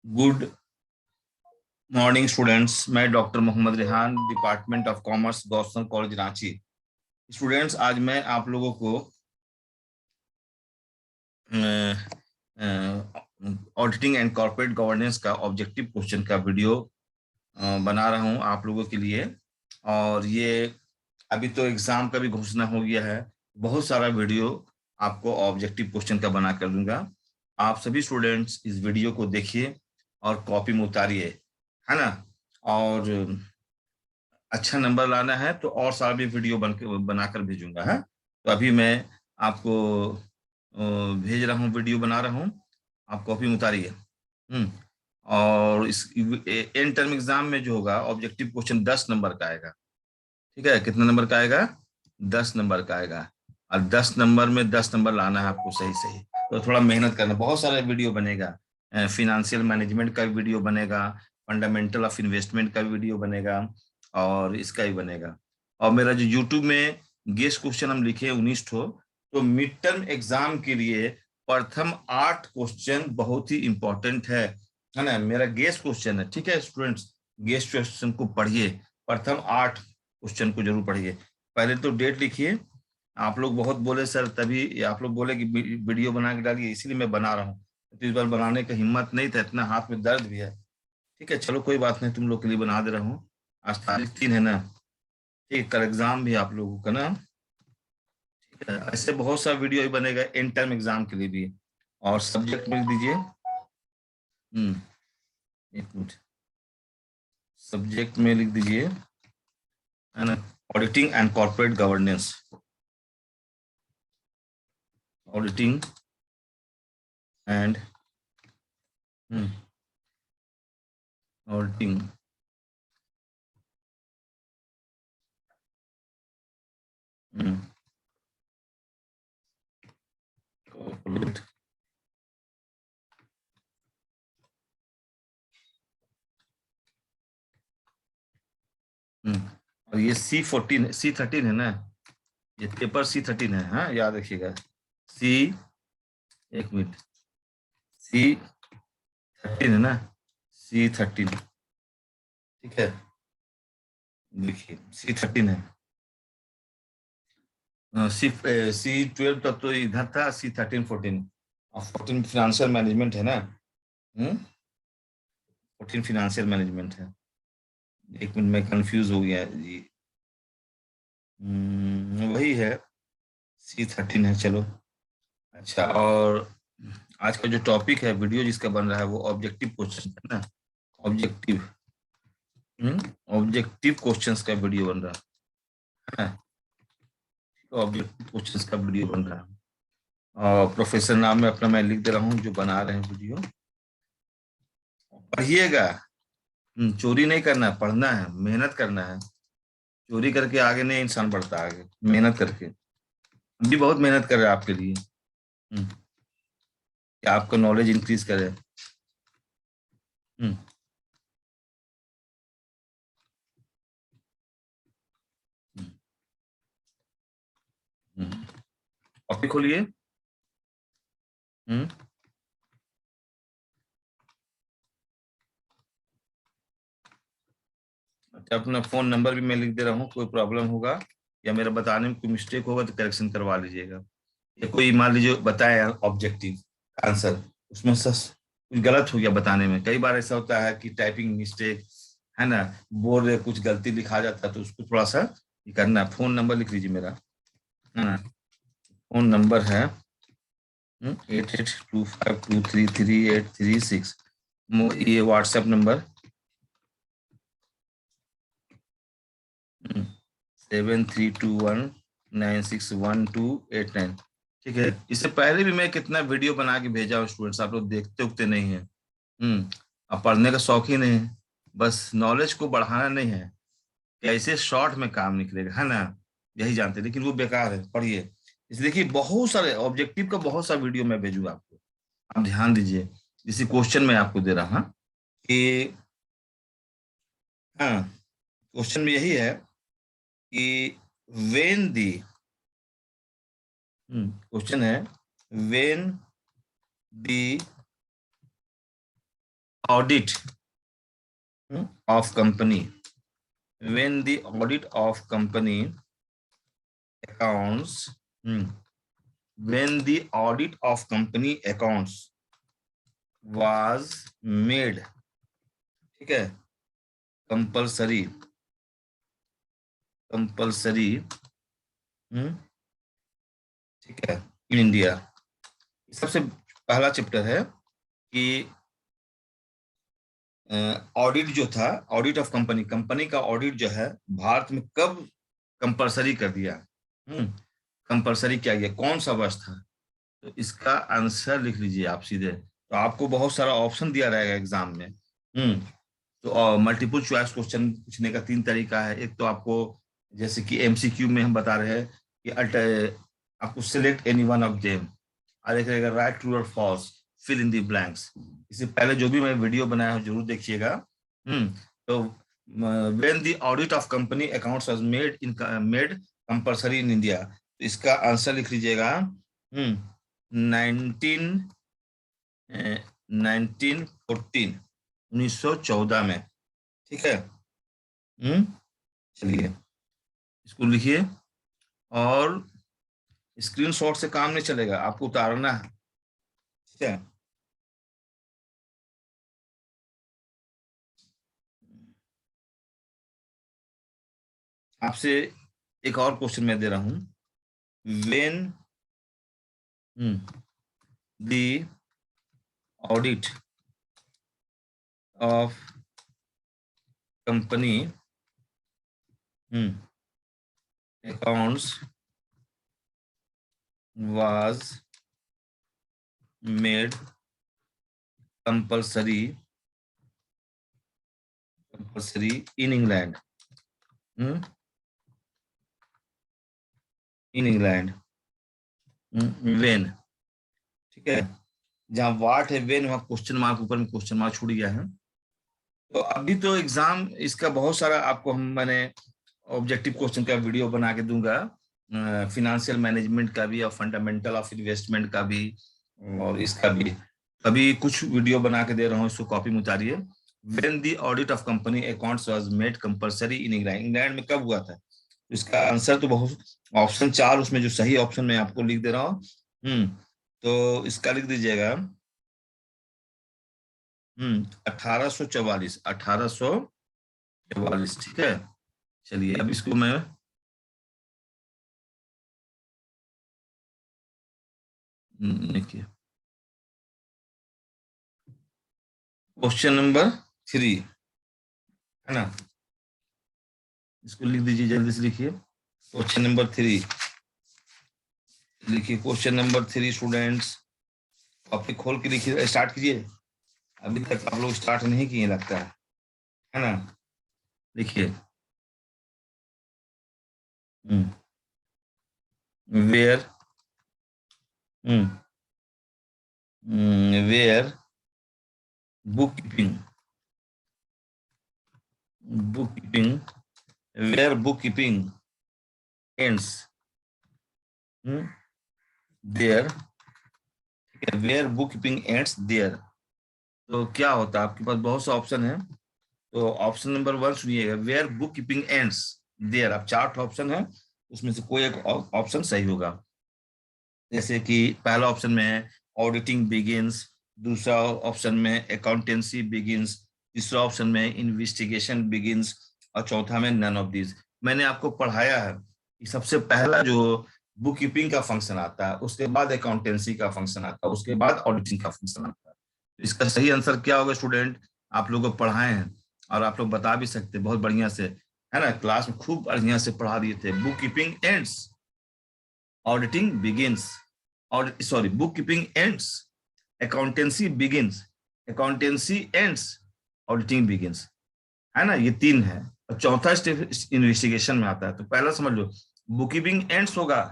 Good morning students. मैं doctor Mohammad Rehan, department of commerce, Gossner college Ranchi. Students, आज मैं आप लोगों को ऑडिटिंग एंड कॉर्पोरेट गवर्नेंस का ऑब्जेक्टिव क्वेश्चन का वीडियो बना रहा हूं आप लोगों के लिए। और ये अभी तो एग्जाम का भी घोषणा हो गया है। बहुत सारा वीडियो आपको ऑब्जेक्टिव क्वेश्चन का बना कर दूंगा। आप सभी स्टूडेंट्स इस वीडियो को देखिए और कॉपी में उतारिए, है ना। और अच्छा नंबर लाना है तो और सारा भी वीडियो बनाकर भेजूंगा, है। तो अभी मैं आपको भेज रहा हूँ, वीडियो बना रहा हूँ। आप कॉपी में उतारिए। और इस एंड टर्म एग्जाम में जो होगा ऑब्जेक्टिव क्वेश्चन 10 नंबर का आएगा। ठीक है, कितना नंबर का आएगा? 10 नंबर का आएगा। और 10 नंबर में 10 नंबर लाना है आपको सही सही। तो थोड़ा मेहनत करना, बहुत सारा वीडियो बनेगा। फिनेंशियल मैनेजमेंट का वीडियो बनेगा, फंडामेंटल ऑफ इन्वेस्टमेंट का वीडियो बनेगा, और इसका भी बनेगा। और मेरा जो यूट्यूब में गेस्ट क्वेश्चन हम लिखे 19 ठो, तो मिड टर्म एग्जाम के लिए प्रथम 8 क्वेश्चन बहुत ही इंपॉर्टेंट है ना। मेरा गेस्ट क्वेश्चन है, ठीक है स्टूडेंट्स। गेस्ट क्वेश्चन को पढ़िए, प्रथम 8 क्वेश्चन को जरूर पढ़िए। पहले तो डेट लिखिए। आप लोग बहुत बोले सर, तभी आप लोग बोले कि वीडियो बना के डालिए, इसीलिए मैं बना रहा हूँ। तो इस बार बनाने का हिम्मत नहीं था, इतना हाथ में दर्द भी है। ठीक है, चलो कोई बात नहीं, तुम लोग के लिए बना दे रहा हूँ। आज तारीख 3 है ना। ठीक, कल एग्जाम भी आप लोगों का ना। ठीक है, ऐसे बहुत सा वीडियो ही बनेगा एंड टर्म एग्जाम के लिए भी। और सब्जेक्ट में लिख दीजिए। एक मिनट, सब्जेक्ट में लिख दीजिए, है ना, auditing and corporate governance. Auditing and auditing corporate और ये C13 है ना। ये पेपर C13 है, हाँ याद रखिएगा। सी, एक मिनट, C13 है ना। C13, ठीक है। देखिए C13 है। C12 तक तो इधर था, C13 14। और 14 फिनेंशियल मैनेजमेंट है ना। 14 फिनेंशियल मैनेजमेंट है। एक मिनट, मैं कंफ्यूज हो गया जी। वही है, C13 है, चलो। अच्छा, और आज का जो टॉपिक है, वीडियो जिसका बन रहा है, वो ऑब्जेक्टिव क्वेश्चन है ना। ऑब्जेक्टिव ऑब्जेक्टिव क्वेश्चंस का वीडियो बन रहा है। ऑब्जेक्टिव क्वेश्चंस का वीडियो बन रहा है। और प्रोफेसर नाम में अपना मैं लिख दे रहा हूँ, जो बना रहे हैं वीडियो। पढ़िएगा। चोरी नहीं करना है, पढ़ना है, मेहनत करना है। चोरी करके आगे नहीं इंसान बढ़ता, आगे मेहनत करके। हम भी बहुत मेहनत कर रहे हैं आपके लिए, कि आपका नॉलेज इंक्रीज करे। हम्म टॉपिक खोलिए। हम्म अच्छा, अपना फोन नंबर भी मैं लिख दे रहा हूँ। कोई प्रॉब्लम होगा या मेरा बताने में कोई मिस्टेक होगा तो करेक्शन करवा लीजिएगा। या कोई मान लीजिए बताए ऑब्जेक्टिव आंसर, उसमें सस कुछ गलत हो गया बताने में। कई बार ऐसा होता है कि टाइपिंग मिस्टेक, है ना, बोर्ड कुछ गलती लिखा जाता है, तो उसको थोड़ा सा ये करना है। फोन नंबर लिख लीजिए मेरा, है ना। फोन नंबर है 8825233836। ये व्हाट्सएप नंबर 7321961289। ठीक है, इससे पहले भी मैं कितना वीडियो बना के भेजा हूँ स्टूडेंट्स, आप लोग देखते उगते नहीं है। अब पढ़ने का शौक ही नहीं है, बस नॉलेज को बढ़ाना नहीं है। कैसे शॉर्ट में काम निकलेगा, है ना, यही जानते हैं, लेकिन वो बेकार है। पढ़िए। इसलिए देखिए, बहुत सारे ऑब्जेक्टिव का बहुत सा वीडियो मैं भेजूंगा आपको। आप ध्यान दीजिए। इसी क्वेश्चन में आपको दे रहा हूँ कि, हाँ, क्वेश्चन में यही है कि वेन दी, क्वेश्चन है, when the audit of company, when the audit of company accounts, when the audit of company accounts was made, ठीक है, कंपल्सरी, कंपल्सरी, ठीक है, इन इंडिया। सबसे पहला चैप्टर है कि ऑडिट जो था, ऑडिट ऑफ कंपनी, कंपनी का ऑडिट जो है भारत में कब कंपल्सरी कर दिया, कंपल्सरी क्या किया, कौन सा वर्ष था। तो इसका आंसर लिख लीजिए आप सीधे। तो आपको बहुत सारा ऑप्शन दिया रहेगा एग्जाम में। तो मल्टीपल चॉइस क्वेश्चन पूछने का 3 तरीका है। एक तो आपको जैसे कि एमसीक्यू में हम बता रहे हैं कि आपको select any one of them, और एक रहेगा राइट ट्रू और false, fill in the blanks. इससे पहले जो भी मैं वीडियो बनाया हूं जरूर देखिएगा। तो when the audit of company accounts was made compulsory in India, तो इसका आंसर लिख लीजिएगा 1914 में, ठीक है। चलिए इसको लिखिए, और स्क्रीनशॉट से काम नहीं चलेगा, आपको उतारना है, ठीक है। आपसे एक और क्वेश्चन मैं दे रहा हूं, when the audit of company accounts was made compulsory in England, in England, when, ठीक है। जहां वाट है वेन, वहां क्वेश्चन मार्क, ऊपर में क्वेश्चन मार्क छूट गया है। तो अभी तो एग्जाम इसका बहुत सारा आपको मैंने ऑब्जेक्टिव क्वेश्चन का वीडियो बना के दूंगा, फिनेंशियल मैनेजमेंट का भी और फंडामेंटल ऑफ इन्वेस्टमेंट का भी, और इसका भी अभी कुछ वीडियो बना के दे रहा हूँ, इसको कॉपी में उतारिए। When the audit of company accounts was made compulsory in England, England में कब हुआ था। इसका आंसर तो बहुत, ऑप्शन 4 उसमें जो सही ऑप्शन मैं आपको लिख दे रहा हूँ। तो इसका लिख दीजिएगा 1844, 1844, ठीक है। चलिए अब इसको मैं देखिए, क्वेश्चन नंबर 3 है ना, इसको लिख दीजिए, जल्दी से लिखिए। क्वेश्चन नंबर 3 लिखिए, क्वेश्चन नंबर 3 स्टूडेंट्स, टॉपिक खोल के लिखिए, स्टार्ट कीजिए। अभी तक आप लोग स्टार्ट नहीं किए लगता है ना। लिखिए, where where book keeping where book keeping ends there, where book keeping ends there. तो क्या होता है, आपके पास बहुत सा ऑप्शन है। तो ऑप्शन नंबर 1 सुनिएगा, where book keeping ends there. अब 4 ऑप्शन है, उसमें से कोई एक ऑप्शन सही होगा। जैसे कि पहला ऑप्शन में है ऑडिटिंग बिगिंस, दूसरा ऑप्शन में अकाउंटेंसी बिगिंस, तीसरा ऑप्शन में इन्वेस्टिगेशन बिगिंस, और चौथा में नन ऑफ दीज। मैंने आपको पढ़ाया है कि सबसे पहला जो बुक कीपिंग का फंक्शन आता है, उसके बाद अकाउंटेंसी का फंक्शन आता है, उसके बाद ऑडिटिंग का फंक्शन आता है। इसका सही आंसर क्या होगा स्टूडेंट, आप लोगों को पढ़ाए हैं और आप लोग बता भी सकते बहुत बढ़िया से, है ना। क्लास में खूब बढ़िया से पढ़ा दिए थे। Book keeping ends, auditing begins, और sorry, book keeping ends, accountancy begins, accountancy ends, auditing begins, है ना। ये 3 है, और चौथा स्टेप इन्वेस्टिगेशन में आता है। तो पहला समझ लो, बुक कीपिंग एंड्स होगा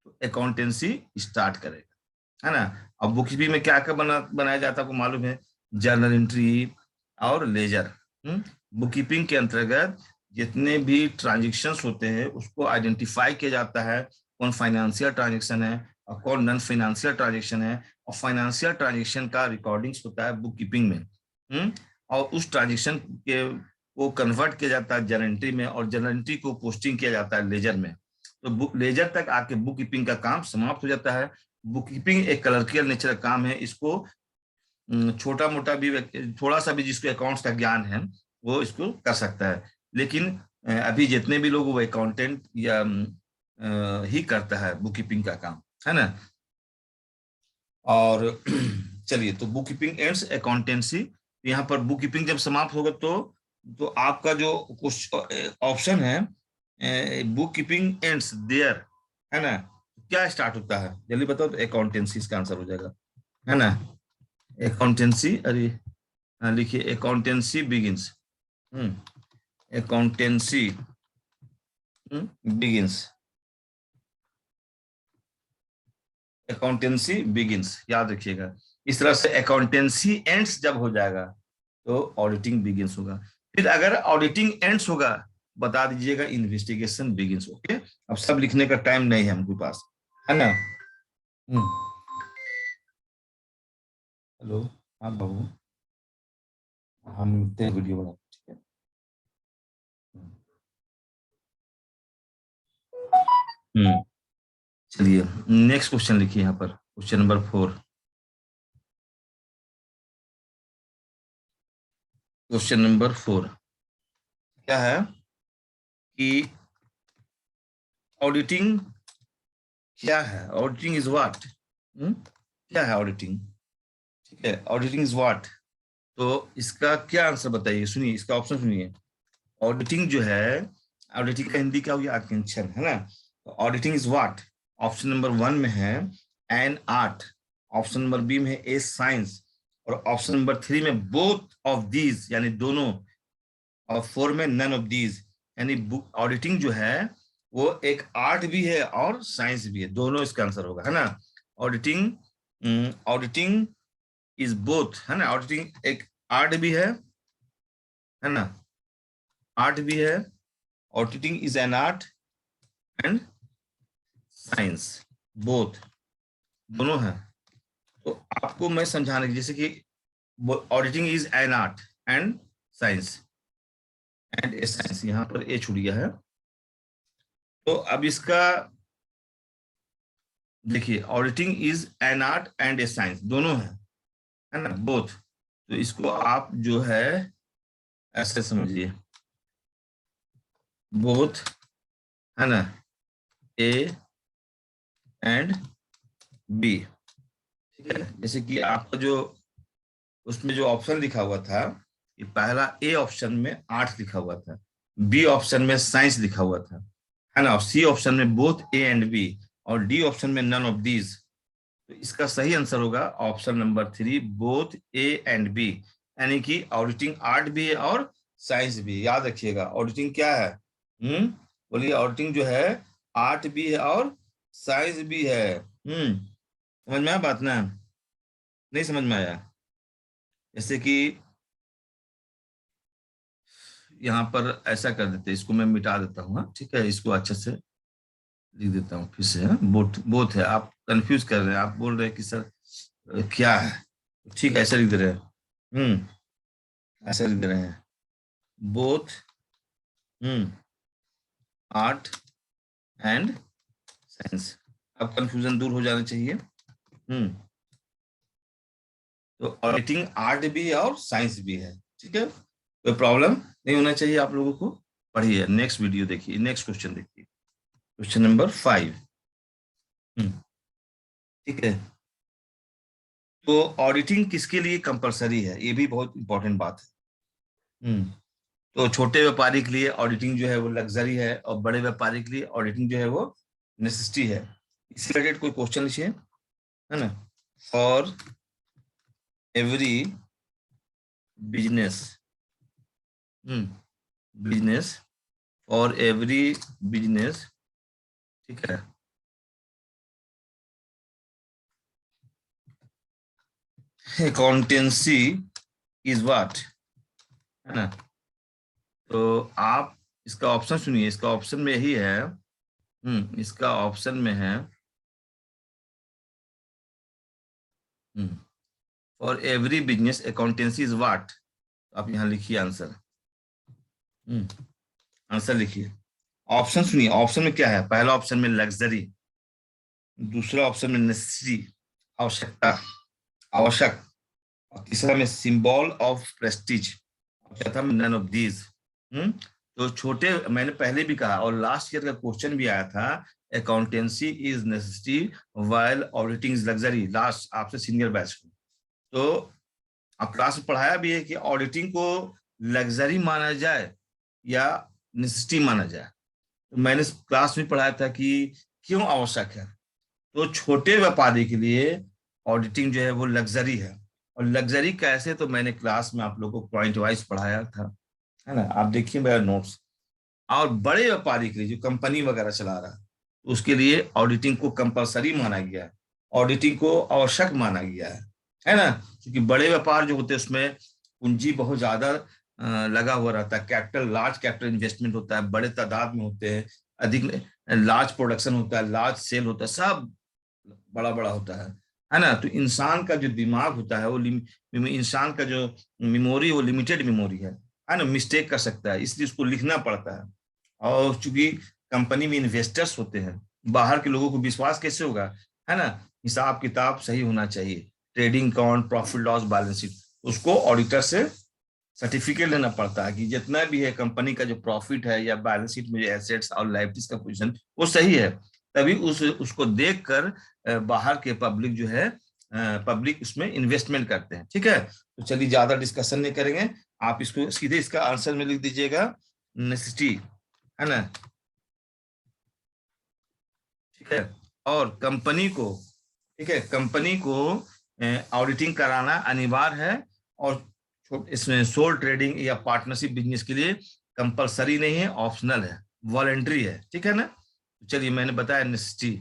तो अकाउंटेंसी स्टार्ट करेगा, है ना। अब बुक कीपिंग में क्या क्या बनाया जाता है आपको मालूम है, जर्नल एंट्री और लेजर। बुक कीपिंग के अंतर्गत जितने भी ट्रांजेक्शन्स होते हैं उसको आइडेंटिफाई किया जाता है, कौन फाइनेंशियल ट्रांजेक्शन है और कौन नॉन फाइनेंशियल ट्रांजेक्शन है, और फाइनेंशियल ट्रांजेक्शन का रिकॉर्डिंग्स होता है बुक कीपिंग में। और उस ट्रांजेक्शन के वो कन्वर्ट किया जाता है जर्नल एंट्री में, और जर्नल एंट्री को पोस्टिंग किया जाता है लेजर में। तो बुक लेजर तक आके बुक कीपिंग का काम समाप्त हो जाता है। बुक कीपिंग एक क्लर्कियल नेचर का काम है। इसको छोटा मोटा भी थोड़ा सा भी जिसको अकाउंट्स का ज्ञान है वो इसको कर सकता है। लेकिन अभी जितने भी लोग वो अकाउंटेंट या ही करता है बुक कीपिंग का काम, है ना। और चलिए, तो बुक कीपिंग एंड्स अकाउंटेंसी। यहाँ पर बुक कीपिंग जब समाप्त होगा तो आपका जो ऑप्शन है बुक कीपिंग एंड्स देयर, है ना, क्या स्टार्ट होता है जल्दी बताओ, तो अकाउंटेंसी इसका आंसर हो जाएगा, है ना। अकाउंटेंसी, अरे हाँ लिखिए, accountancy begins. Accountancy begins, accountancy begins, याद रखिएगा। इस तरह से अकाउंटेंसी एंड्स जब हो जाएगा तो ऑडिटिंग बिगिंस होगा। फिर अगर ऑडिटिंग एंड्स होगा बता दीजिएगा इन्वेस्टिगेशन बिगिंस। ओके, अब सब लिखने का टाइम नहीं है हमके पास, है ना। हेलो, हाँ बाबू, हम मिलते हैं वीडियो बना, ठीक है। हम्म चलिए, नेक्स्ट क्वेश्चन लिखिए यहाँ पर, क्वेश्चन नंबर 4। क्वेश्चन नंबर 4 क्या है कि ऑडिटिंग क्या है, ऑडिटिंग इज व्हाट। क्या है ऑडिटिंग, ठीक है, ऑडिटिंग इज व्हाट। तो इसका क्या आंसर बताइए, सुनिए इसका ऑप्शन सुनिए। ऑडिटिंग जो है, ऑडिटिंग का हिंदी क्या हो गया, अटेंशन, है ना। Auditing is what, option number 1 में है an art, option number B में है ए साइंस, और ऑप्शन नंबर 3 में बोथ ऑफ दीज यानी दोनों, और 4 में नन ऑफ दीज। यानी बुक ऑडिटिंग जो है वो एक आर्ट भी है और साइंस भी है, दोनों इसका आंसर होगा, है ना। ऑडिटिंग, ऑडिटिंग इज बोथ, है ना। ऑडिटिंग एक आर्ट भी है ना, आर्ट भी है। Auditing is an art and science, both, दोनों है। तो आपको मैं समझाने की, जैसे कि auditing is an art and science, and A science, यहाँ पर ए छूट गया है। तो अब इसका देखिए, auditing is an art and A science, दोनों है ना, बोथ। तो इसको आप जो है ऐसे समझिए, बोथ, है ना, ए एंड बी, ठीक है। जैसे कि आपका जो उसमें जो ऑप्शन लिखा हुआ था, ये पहला ए ऑप्शन में आर्ट्स लिखा हुआ था, बी ऑप्शन में साइंस लिखा हुआ था, है ना, और सी ऑप्शन में बोथ ए एंड बी, और डी ऑप्शन में नन ऑफ दीज। तो इसका सही आंसर होगा option number 3, both A and B. यानी कि ऑडिटिंग आर्ट भी है और साइंस भी है। याद रखिएगा, ऑडिटिंग क्या है, बोलिए, ऑडिटिंग जो है आर्ट भी है और साइंस भी है। समझ में आया बात ना, नहीं समझ में आया। जैसे कि यहाँ पर ऐसा कर देते, इसको मैं मिटा देता हूँ, हाँ, ठीक है, इसको अच्छे से लिख देता हूँ फिर से, हाँ, बोथ बोथ है, आप कंफ्यूज कर रहे हैं, आप बोल रहे हैं कि सर क्या है, ठीक है, ऐसा लिख दे रहे हैं। ऐसा लिख दे रहे हैं, बोथ आर्ट एंड साइंस। अब कंफ्यूजन दूर हो जाना चाहिए। तो ऑडिटिंग आर्ट भी है और साइंस भी है, ठीक है, कोई प्रॉब्लम नहीं होना चाहिए आप लोगों को। पढ़िए, नेक्स्ट वीडियो देखिए, नेक्स्ट क्वेश्चन देखिए, क्वेश्चन नंबर 5। ठीक है, तो ऑडिटिंग किसके लिए कंपलसरी है, ये भी बहुत इंपॉर्टेंट बात है। तो छोटे व्यापारी के लिए ऑडिटिंग जो है वो लग्जरी है, और बड़े व्यापारी के लिए ऑडिटिंग जो है वो नेसेसिटी है। इससे रिलेटेड कोई क्वेश्चन लिखिए, है ना। For every business, business, for every business, ठीक है, अकाउंटेंसी इज व्हाट, है ना। तो आप इसका ऑप्शन सुनिए, इसका ऑप्शन में यही है, इसका ऑप्शन में है, for every business accountancy is what? आप यहाँ लिखिए आंसर। आंसर लिखिए। ऑप्शन सुनिए, ऑप्शन में क्या है? पहला ऑप्शन में लग्जरी, दूसरा ऑप्शन में नेसेसिटी, आवश्यकता, आवश्यक, और तीसरा में सिंबल ऑफ प्रेस्टीज, चौथा में नन ऑफ दीज। तो छोटे, मैंने पहले भी कहा और लास्ट ईयर का क्वेश्चन भी आया था, accountancy is necessity while auditing is luxury, last आपसे सीनियर बैच को। तो आप क्लास में पढ़ाया भी है कि ऑडिटिंग को लग्जरी माना जाए या नेसेसिटी माना जाए। तो मैंने क्लास में पढ़ाया था कि क्यों आवश्यक है। तो छोटे व्यापारी के लिए ऑडिटिंग जो है वो लग्जरी है। और लग्जरी कैसे, तो मैंने क्लास में आप लोगों को पॉइंट वाइज पढ़ाया था, है ना? आप देखिए मेरा नोट्स। और बड़े व्यापारी के लिए जो कंपनी वगैरह चला रहा है, उसके लिए ऑडिटिंग को कंपलसरी माना गया है, ऑडिटिंग को आवश्यक माना गया है ना? क्योंकि बड़े व्यापार जो होते हैं उसमें पूंजी बहुत ज्यादा लगा हुआ रहता है, कैपिटल, लार्ज कैपिटल इन्वेस्टमेंट होता है, बड़े तादाद में होते हैं, अधिक लार्ज प्रोडक्शन होता है, लार्ज सेल होता है, सब बड़ा बड़ा होता है ना? तो इंसान का जो दिमाग होता है वो इंसान का जो मेमोरी, वो लिमिटेड मेमोरी है ना? मिस्टेक कर सकता है, इसलिए उसको लिखना पड़ता है। और चूंकि कंपनी में इन्वेस्टर्स होते हैं, बाहर के लोगों को विश्वास कैसे होगा, है ना? हिसाब किताब सही होना चाहिए, trading account, profit loss, balance sheet, उसको ऑडिटर से सर्टिफिकेट लेना पड़ता है कि जितना भी है कंपनी का जो प्रॉफिट है या बैलेंस शीट में जो एसेट्स और लायबिलिटीज का पोजीशन वो सही है। तभी उसको देखकर बाहर के पब्लिक जो है, पब्लिक उसमें इन्वेस्टमेंट करते हैं। ठीक है, तो चलिए ज्यादा डिस्कशन नहीं करेंगे, आप इसको सीधे इसका आंसर में लिख दीजिएगा, नेसेसिटी, है ना? ठीक है। और कंपनी को, ठीक है, कंपनी को ऑडिटिंग कराना अनिवार्य है। और इसमें सोल ट्रेडिंग या पार्टनरशिप बिजनेस के लिए कंपलसरी नहीं है, ऑप्शनल है, वॉलेंट्री है। ठीक है ना? तो चलिए मैंने बताया नेसेसिटी।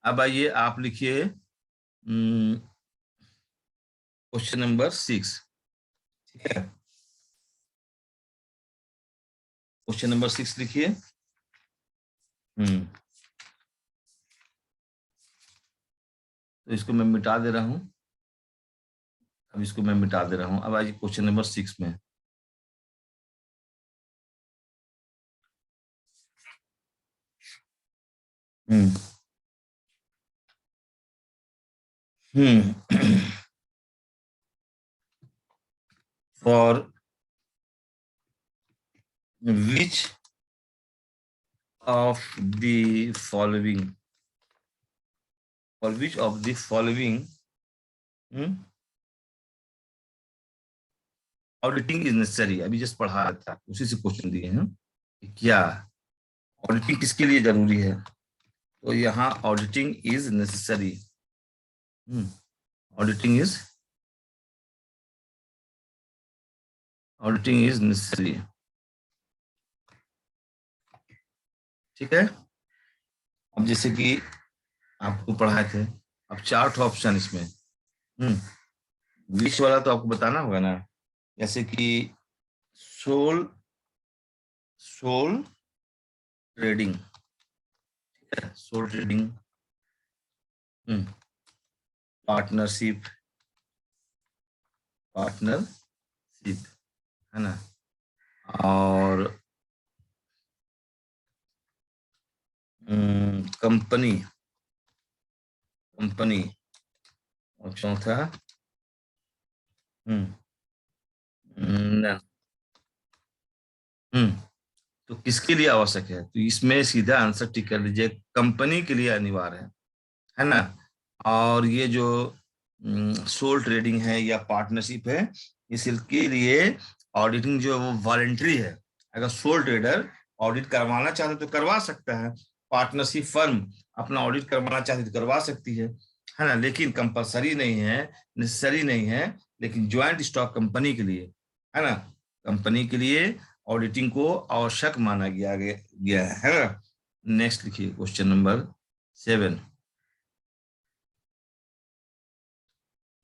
अब आइए आप लिखिए क्वेश्चन नंबर 6। ठीक है, क्वेश्चन नंबर 6 लिखिए। हम्म तो इसको मैं मिटा दे रहा हूं, अब इसको मैं मिटा दे रहा हूं। अब आइए क्वेश्चन नंबर 6 में। Hmm hmm for which of the following, for which of the following auditing is necessary? अभी जस्ट पढ़ा रहा था, उसी से क्वेश्चन दिए हैं कि क्या ऑडिटिंग किसके लिए जरूरी है। तो यहाँ auditing is necessary, auditing is, auditing is necessary. ठीक है, अब जैसे कि आपको पढ़ाए थे, अब 4 ऑप्शन इसमें, विच वाला तो आपको बताना होगा ना, जैसे कि sole, sole trading, sole trading, partnership, partnership, है ना? और कंपनी, कंपनी, और चौथा हम्म न- हम्म तो किसके लिए आवश्यक है? तो इसमें सीधा आंसर टिक कर दीजिए, कंपनी के लिए अनिवार्य है ना? और ये जो सोल ट्रेडिंग है या पार्टनरशिप है, इसके लिए ऑडिटिंग जो है वो वॉलेंट्री है। अगर सोल ट्रेडर ऑडिट करवाना चाहते तो करवा सकता है, पार्टनरशिप फर्म अपना ऑडिट करवाना चाहती तो करवा सकती है ना? लेकिन कंपलसरी नहीं है, नेसेसरी नहीं है। लेकिन ज्वाइंट स्टॉक कंपनी के लिए, है ना, कंपनी के लिए ऑडिटिंग को आवश्यक माना गया है ना? नेक्स्ट लिखिए क्वेश्चन नंबर 7।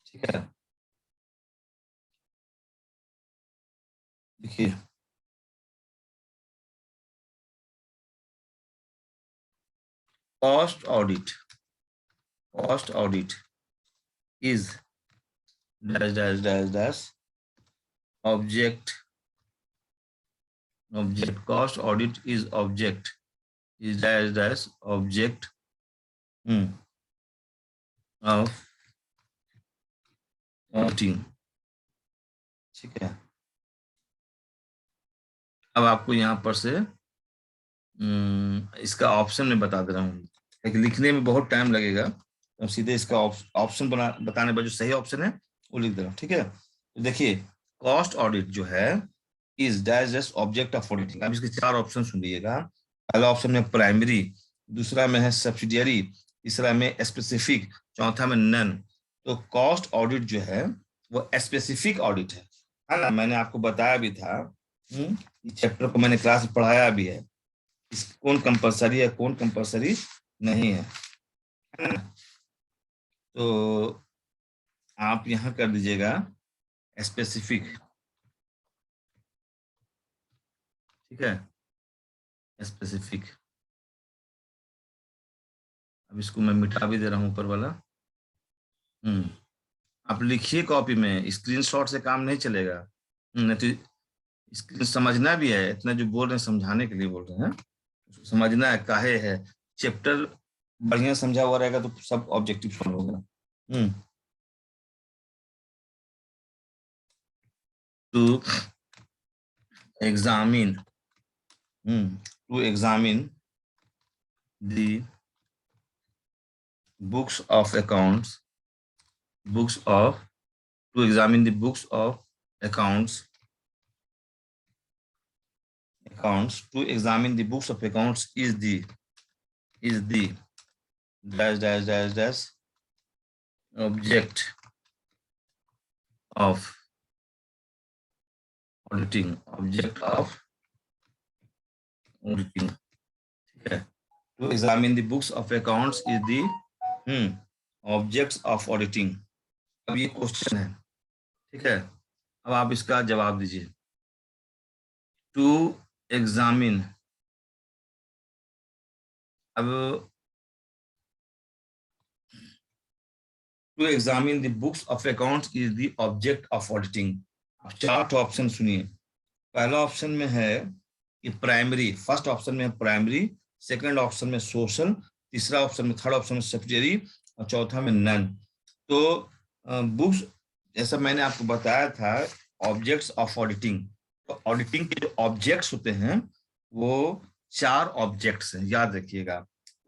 ठीक है, देखिए, cost audit, cost audit is dash dash dash dash object cost audit is object is dash dash object of auditing। ठीक है, अब आपको यहाँ पर से इसका ऑप्शन में बता दे रहा हूँ, लेकिन लिखने में बहुत टाइम लगेगा, तो सीधे इसका ऑप्शन बताने पर जो सही ऑप्शन है वो लिख दे रहा हूँ। ठीक है, तो देखिए कॉस्ट ऑडिट जो है is dash dash object of auditing. अब इसके चार ऑप्शन सुनिएगा। पहला ऑप्शन में प्राइमरी, दूसरा में है सब्सिडियरी, तीसरा में स्पेसिफिक, चौथा में नन। तो कॉस्ट ऑडिट जो है वो स्पेसिफिक ऑडिट है ना, मैंने आपको बताया भी था। चैप्टर को मैंने क्लास में पढ़ाया भी है, कौन कंपलसरी है कौन कंपलसरी नहीं है ना? तो आप यहां कर दीजिएगा स्पेसिफिक। ठीक है, स्पेसिफिक। अब इसको मैं मिटा भी दे रहा हूं ऊपर वाला। आप लिखिए कॉपी में, स्क्रीनशॉट से काम नहीं चलेगा। नहीं तो स्क्रीन समझना भी है, इतना जो बोल रहे हैं समझाने के लिए बोल रहे हैं, उसको समझना है काहे है। चैप्टर बढ़िया समझा हुआ रहेगा तो सब ऑब्जेक्टिव सॉल्व होगा। To examine the books of accounts to examine the books of accounts to examine the books of accounts is the dash dash dash dash object of auditing ठीक है, to examine the books of accounts is the objects of auditing। अब ये question है, ठीक है, अब आप इसका जवाब दीजिए। टू एग्जामिन, अब to examine the books of accounts is the object of auditing. अब चार ऑप्शन सुनिए। पहला ऑप्शन में है कि प्राइमरी, फर्स्ट ऑप्शन में प्राइमरी, सेकंड ऑप्शन में सोशल, तीसरा ऑप्शन में, थर्ड ऑप्शन में सब्सिडियरी और चौथा में नन। तो बुक्स, जैसा मैंने आपको बताया था, ऑब्जेक्ट्स ऑफ ऑडिटिंग, तो ऑडिटिंग के जो ऑब्जेक्ट्स होते हैं वो चार ऑब्जेक्ट्स हैं, याद रखिएगा।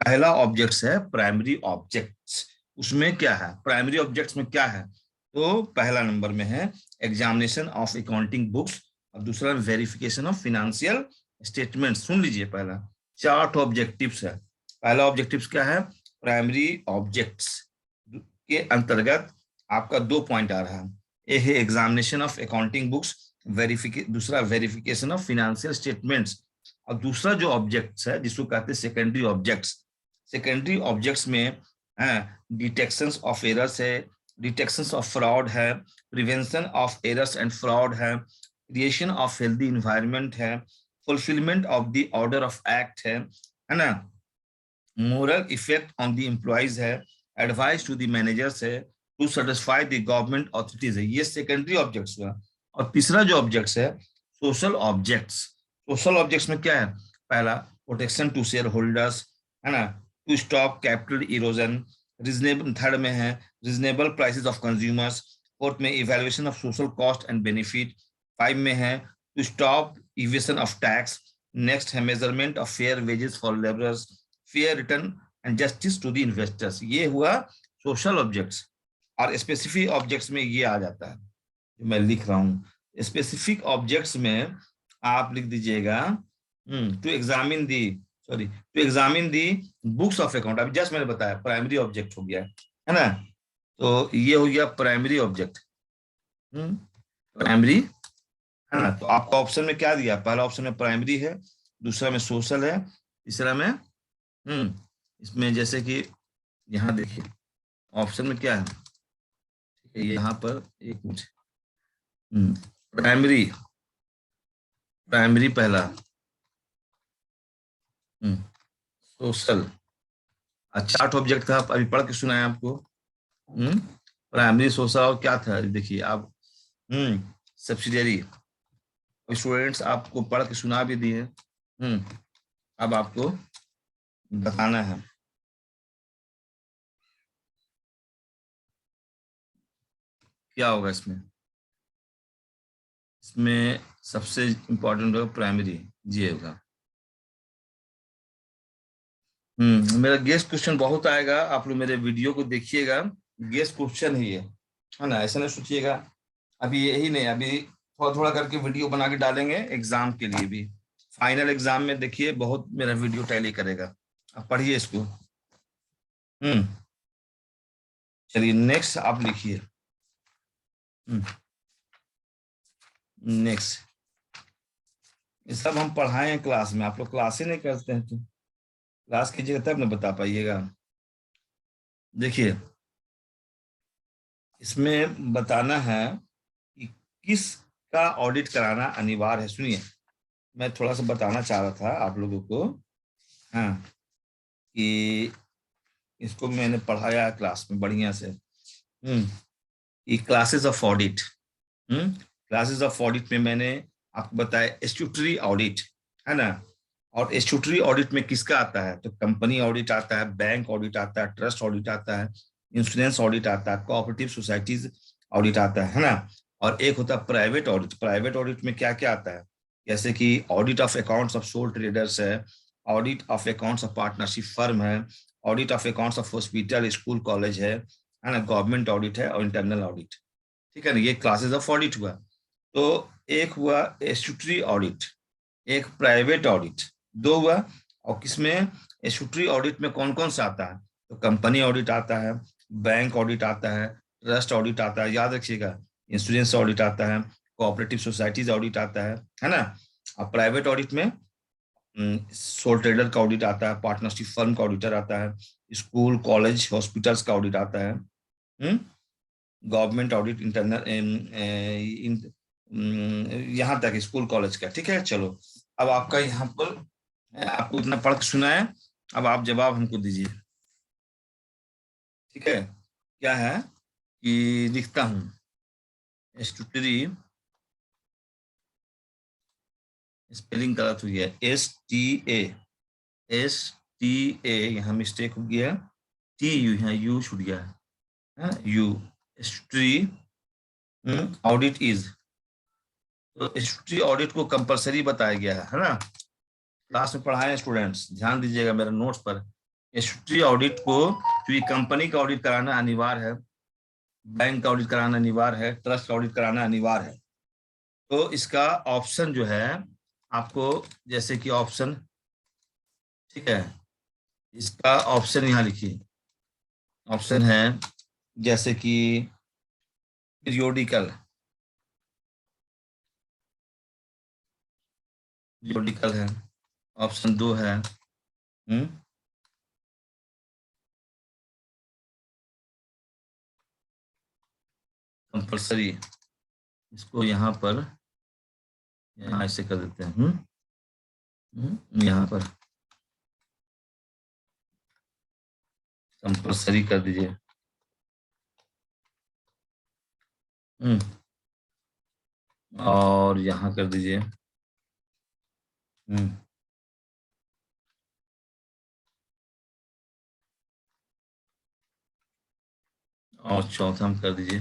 पहला ऑब्जेक्ट्स है प्राइमरी ऑब्जेक्ट्स। उसमें क्या है, प्राइमरी ऑब्जेक्ट्स में क्या है, तो पहला नंबर में है एग्जामिनेशन ऑफ अकाउंटिंग बुक्स और दूसरा वेरिफिकेशन ऑफ फिनेंशियल स्टेटमेंट। सुन लीजिए, पहला चार ऑब्जेक्टिव्स है। पहला ऑब्जेक्टिव्स क्या है, प्राइमरी ऑब्जेक्ट्स के अंतर्गत आपका 2 पॉइंट आ रहा है। एक है एग्जामिनेशन ऑफ अकाउंटिंग बुक्स, दूसरा वेरिफिकेशन ऑफ फिनेंशियल स्टेटमेंट्स, और दूसरा जो ऑब्जेक्ट्स है जिसको कहते हैं सेकेंडरी ऑब्जेक्ट्स। सेकेंडरी ऑब्जेक्ट्स में डिटेक्शन ऑफ एरर्स है, डिटेक्शन ऑफ फ्रॉड है, prevention of errors and fraud है, क्रिएशन ऑफ हेल्दी इन्वायरमेंट है, fulfilment of the order of act है ना, moral effect on the employees है, एडवाइस टू द मैनेजर्स है, to satisfy the government authorities है। ये secondary objects हुआ। और तीसरा जो ऑब्जेक्ट्स है सोशल ऑब्जेक्ट्स। सोशल ऑब्जेक्ट्स में क्या है, पहला प्रोटेक्शन टू शेयर होल्डर्स है ना, to stop capital erosion, reasonable, third में है reasonable prices of consumers, fourth में evaluation of social cost and benefit, five में है to stop evasion of tax, next है measurement of fair wages for labourers, fair return and justice to the investors. ये हुआ social objects. और specific objects में ये आ जाता है जो मैं लिख रहा हूँ। स्पेसिफिक ऑब्जेक्ट्स में आप लिख दीजिएगा to examine the books of account. अभी जस्ट मैंने बताया प्राइमरी ऑब्जेक्ट हो गया है ना, तो ये हो गया प्राइमरी ऑब्जेक्ट, प्राइमरी है ना। तो आपका ऑप्शन में क्या दिया, पहला ऑप्शन में प्राइमरी है, दूसरा में सोशल है, तीसरा में इसमें जैसे कि यहाँ देखिए ऑप्शन में क्या है, यहाँ पर एक मिनट, प्राइमरी पहला, सोशल, अच्छा 8 ऑब्जेक्ट था, अभी पढ़ के सुनाया आपको। प्राइमरी सोर्स और क्या था देखिए आप। सब्सिडियरी। स्टूडेंट्स आपको पढ़ के सुना भी दिए। अब आपको बताना है। क्या होगा इसमें। इसमें सबसे इम्पोर्टेंट होगा प्राइमरी। जी होगा। मेरा गेस्ट क्वेश्चन बहुत आएगा, आप लोग मेरे वीडियो को देखिएगा। गेस्ट क्वेश्चन ही है ना, ऐसा नहीं सोचिएगा। अभी यही नहीं, अभी थोड़ा थोड़ा करके वीडियो बना के डालेंगे एग्जाम के लिए भी। फाइनल एग्जाम में देखिए बहुत मेरा वीडियो टैली करेगा। अब पढ़िए इसको। हम्म चलिए नेक्स्ट आप लिखिए। नेक्स्ट। ये सब हम पढ़ाए हैं क्लास में, आप लोग क्लास ही नहीं करते हैं तो क्लास कीजिएगा तब ना बता पाइएगा। देखिए इसमें बताना है कि किस का ऑडिट कराना अनिवार्य है। सुनिए, मैं थोड़ा सा बताना चाह रहा था आप लोगों को। हाँ, कि इसको मैंने पढ़ाया है क्लास में बढ़िया से। कि classes of audit. Classes of audit में मैंने आपको बताया स्टैट्यूटरी ऑडिट, है ना। और स्टैट्यूटरी ऑडिट में किसका आता है, तो कंपनी ऑडिट आता है, बैंक ऑडिट आता है, ट्रस्ट ऑडिट आता है, इंश्योरेंस ऑडिट आता है, कोऑपरेटिव सोसाइटीज ऑडिट आता है ना। और एक होता है प्राइवेट ऑडिट। प्राइवेट ऑडिट में क्या क्या आता है, जैसे कि audit of accounts of sole traders है, audit of accounts of partnership firm है, audit of accounts of hospital school college है ना, गवर्नमेंट ऑडिट है और इंटरनल ऑडिट। ठीक है ना, ये क्लासेस ऑफ ऑडिट हुआ। तो एक हुआ स्टैट्यूटरी ऑडिट, एक प्राइवेट ऑडिट, दो हुआ। और किसमें स्टैट्यूटरी ऑडिट में कौन कौन सा आता है, तो कंपनी ऑडिट आता है, बैंक ऑडिट आता है, ट्रस्ट ऑडिट आता है, याद रखिएगा, इंश्योरेंस ऑडिट आता है, कोऑपरेटिव सोसाइटीज ऑडिट आता है ना। और प्राइवेट ऑडिट में सोल ट्रेडर का ऑडिट आता है, पार्टनरशिप फर्म का ऑडिटर आता है, स्कूल कॉलेज हॉस्पिटल्स का ऑडिट आता है, गवर्नमेंट ऑडिट, इंटरनल, यहाँ तक स्कूल कॉलेज का। ठीक है, चलो अब आपका यहाँ पर आपको इतना पढ़ के सुना है, अब आप जवाब हमको दीजिए। ठीक है, क्या है कि लिखता हूँ स्टूटरी, स्पेलिंग गलत हुई है, STA, STA यहाँ मिस्टेक हो गया, TU यहाँ यू छूट गया है, यू। स्टूटरी ऑडिट इज, तो स्टूटरी ऑडिट को कंपलसरी बताया गया है ना। क्लास में पढ़ाए स्टूडेंट्स, ध्यान दीजिएगा मेरे नोट्स पर। स्टैट्यूटरी ऑडिट को क्योंकि कंपनी का ऑडिट कराना अनिवार्य है, बैंक का ऑडिट कराना अनिवार्य है, ट्रस्ट का ऑडिट कराना अनिवार्य है। तो इसका ऑप्शन जो है आपको, जैसे कि ऑप्शन, ठीक है, इसका ऑप्शन यहाँ लिखिए। ऑप्शन है जैसे कि पीरियोडिकल, पीरियोडिकल है। ऑप्शन दो है कंपल्सरी। इसको यहाँ पर, यहाँ ऐसे कर देते हैं। यहाँ पर कंपल्सरी कर दीजिए। और यहाँ कर दीजिए। और चौथा हम कर दीजिए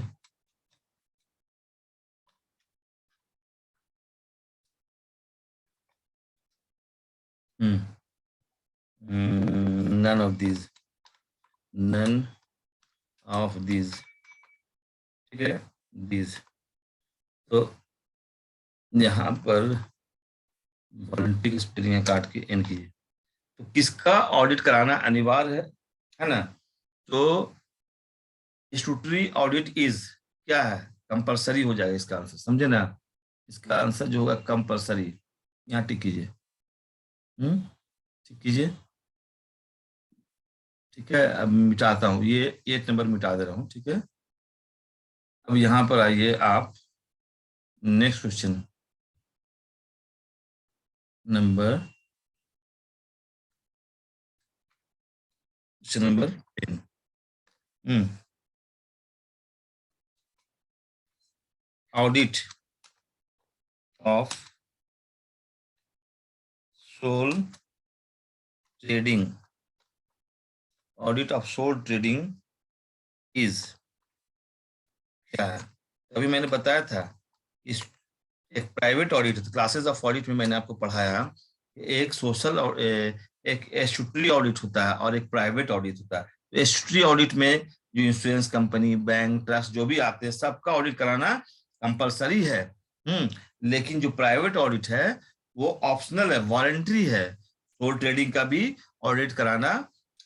none of these, none of these. ठीक है, दीज। तो यहाँ पर वॉलंटिक स्पेलिंग काट के एन कीजिए। तो किसका ऑडिट कराना अनिवार्य है ना। तो स्टूटरी ऑडिट इज क्या है, कंपलसरी हो जाएगा इसका आंसर, समझे ना। इसका आंसर जो होगा कंपलसरी, यहाँ टिक कीजिए। ठीक कीजिए। ठीक है, अब मिटाता हूँ, ये 1 नंबर मिटा दे रहा हूँ। ठीक है, अब यहाँ पर आइए आप, next question number, question number 10। Audit of sole trading, audit of sole trading is क्या है? अभी मैंने बताया था इस एक private audit, classes of audit में मैंने आपको पढ़ाया, एक सोशल और एक स्टैट्यूटरी ऑडिट होता है और एक प्राइवेट ऑडिट होता है। स्टैट्यूटरी ऑडिट में जो इंश्योरेंस कंपनी, बैंक, ट्रस्ट जो भी आते हैं सबका ऑडिट कराना कंपलसरी है। लेकिन जो प्राइवेट ऑडिट है वो ऑप्शनल है, वॉलंटरी है। सोल ट्रेडिंग का भी ऑडिट कराना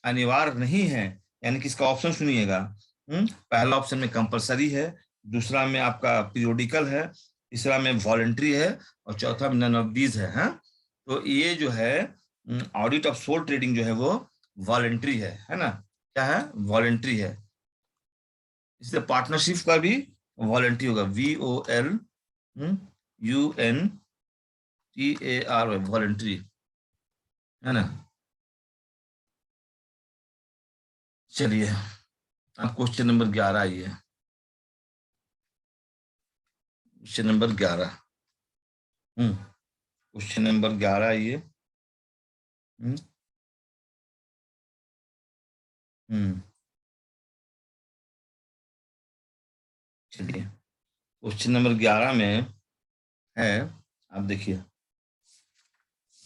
अनिवार्य नहीं है। यानी कि इसका ऑप्शन सुनिएगा। पहला ऑप्शन में कंपलसरी है, दूसरा में आपका पीरियोडिकल है, तीसरा में वॉलंटरी है और चौथा में नन ऑफ दीज है। हाँ, तो ये जो है ऑडिट ऑफ सोल ट्रेडिंग जो है वो वॉलंटरी है ना? क्या है? वॉलंटरी है। इसलिए पार्टनरशिप का भी वॉलंटरी होगा, VOLUNTAR, वॉलंटरी, है ना? चलिए अब क्वेश्चन नंबर 11 आइए। क्वेश्चन नंबर 11, क्वेश्चन नंबर 11 आइए। हम्म हम्म, चलिए क्वेश्चन नंबर 11 में है, आप देखिए,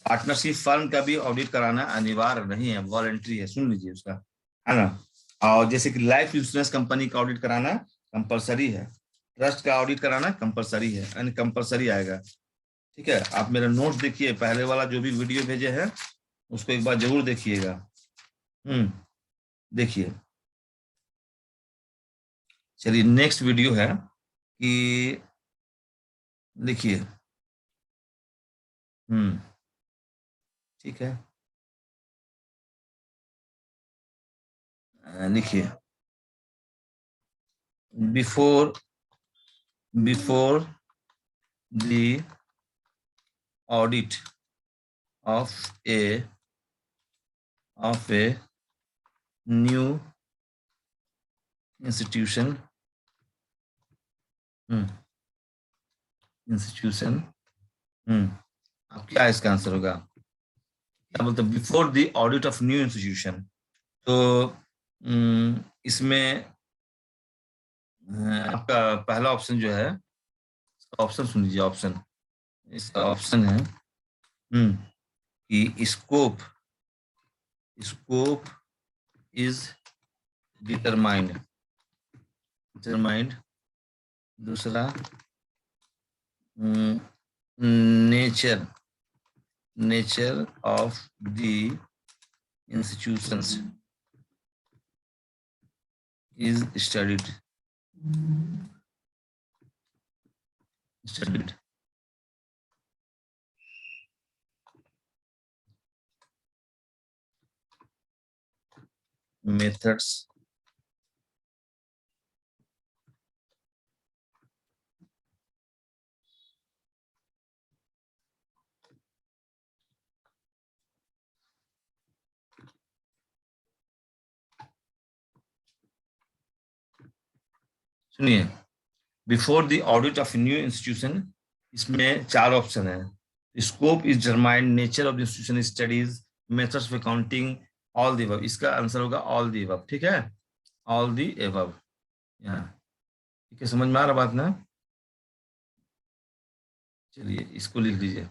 पार्टनरशिप फर्म का भी ऑडिट कराना अनिवार्य नहीं है, वॉलंटरी है। सुन लीजिए उसका, है ना? और जैसे कि लाइफ इंश्योरेंस कंपनी का ऑडिट कराना कंपलसरी है, ट्रस्ट का ऑडिट कराना कंपलसरी है, यानी कंपलसरी आएगा। ठीक है, आप मेरा नोट देखिए, पहले वाला जो भी वीडियो भेजे हैं उसको एक बार जरूर देखिएगा। देखिए, चलिए नेक्स्ट वीडियो है कि लिखिए। ठीक है, लिखिए, before before the audit of a new institution, institution, अब क्या इसका आंसर होगा? क्या बोलते? Before the audit of new institution. तो इसमें आपका पहला ऑप्शन जो है, ऑप्शन सुन लीजिए, ऑप्शन, इसका ऑप्शन है कि स्कोप स्कोप इज डिटरमाइंड, दूसरा nature of the institutions is studied. Methods सुनिए, before the audit of new institution, इसमें चार ऑप्शन है। Scope is determined, nature of the institution studies, methods of accounting, all the above. इसका answer होगा all the above. ठीक है, all the above. ठीक है, समझ में आ रहा बात ना? चलिए इसको लिख लीजिए।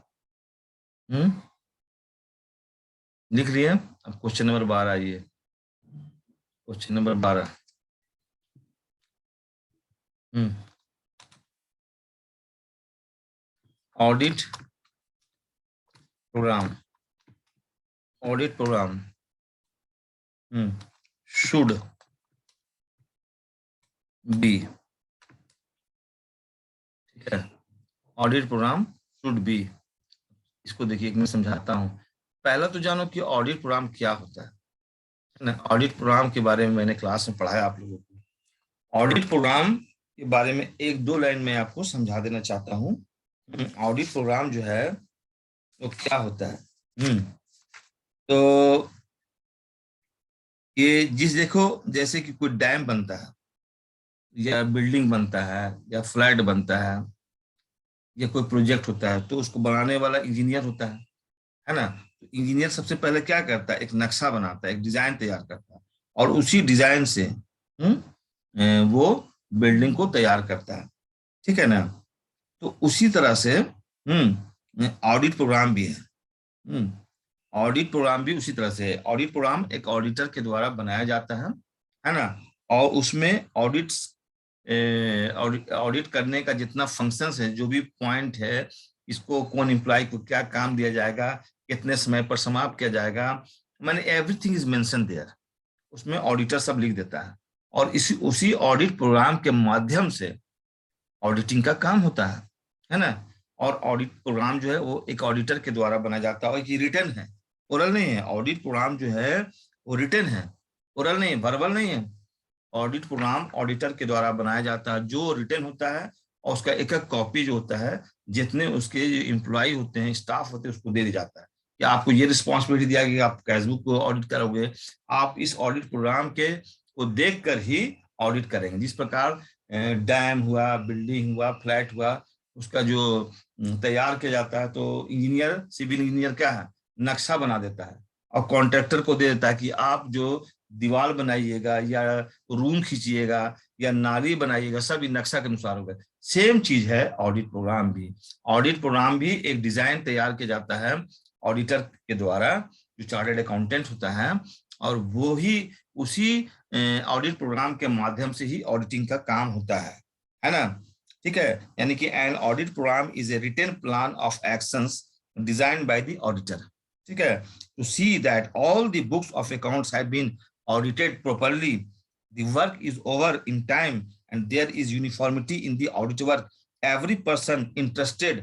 लिख लिए? अब क्वेश्चन नंबर 12 आइए। Question number 12, audit programme, audit programme should be. ठीक है, ऑडिट प्रोग्राम शुड बी। इसको देखिए, मैं समझाता हूँ। पहला तो जानो कि ऑडिट प्रोग्राम क्या होता है ना? ऑडिट प्रोग्राम के बारे में मैंने क्लास में पढ़ाया आप लोगों को। ऑडिट प्रोग्राम के बारे में एक दो लाइन में आपको समझा देना चाहता हूँ। ऑडिट प्रोग्राम जो है वो क्या होता है। तो ये जिस देखो, जैसे कि कोई डैम बनता है, या बिल्डिंग बनता है या फ्लैट बनता है या कोई प्रोजेक्ट होता है, तो उसको बनाने वाला इंजीनियर होता है ना। तो इंजीनियर सबसे पहले क्या करता है, एक नक्शा बनाता है, एक डिजाइन तैयार करता है, और उसी डिजाइन से वो बिल्डिंग को तैयार करता है, ठीक है ना। तो उसी तरह से ऑडिट प्रोग्राम भी है। हम्म ऑडिट प्रोग्राम भी उसी तरह से है। ऑडिट प्रोग्राम एक ऑडिटर के द्वारा बनाया जाता है ना। और उसमें ऑडिट करने का जितना फंक्शंस है, जो भी पॉइंट है, इसको कौन एम्प्लॉय को क्या काम दिया जाएगा, कितने समय पर समाप्त किया जाएगा, मैंने एवरीथिंग इज मेंशन देयर, उसमें ऑडिटर सब लिख देता है। और इसी उसी ऑडिट प्रोग्राम के माध्यम से ऑडिटिंग का काम होता है ना। और ऑडिट प्रोग्राम जो है वो एक ऑडिटर के द्वारा बनाया जाता है, और ये रिटर्न है, ओरल नहीं है। ऑडिट प्रोग्राम जो है वो रिटर्न है, ओरल नहीं है, वर्बल नहीं है। ऑडिट प्रोग्राम ऑडिटर के द्वारा बनाया जाता है, जो रिटर्न होता है, और उसका एक एक कॉपी जो होता है, जितने उसके एम्प्लॉय होते हैं, स्टाफ होते हैं, उसको दे दिया जाता है कि आपको ये रिस्पॉन्सिबिलिटी दिया गया, आप फेसबुक को ऑडिट करोगे, आप इस ऑडिट प्रोग्राम के को देख कर ही ऑडिट करेंगे। जिस प्रकार डैम हुआ, बिल्डिंग हुआ, फ्लैट हुआ, उसका जो तैयार किया जाता है, तो इंजीनियर, सिविल इंजीनियर क्या है, नक्शा बना देता है और कॉन्ट्रैक्टर को दे देता है कि आप जो दीवार बनाइएगा या रूम खींचिएगा या नाली बनाइएगा, सब नक्शा के अनुसार होगा। सेम चीज है ऑडिट प्रोग्राम भी। ऑडिट प्रोग्राम भी एक डिजाइन तैयार किया जाता है ऑडिटर के द्वारा, जो चार्टर्ड अकाउंटेंट होता है, और वो ही उसी ऑडिट प्रोग्राम के माध्यम से ही ऑडिटिंग का काम होता है ना। ठीक है, यानी कि an audit programme is a written plan of actions designed by the auditor. ठीक है, to see that all the books of accounts have been audited properly, the work is over in time, and there is uniformity in the audit work. Every person interested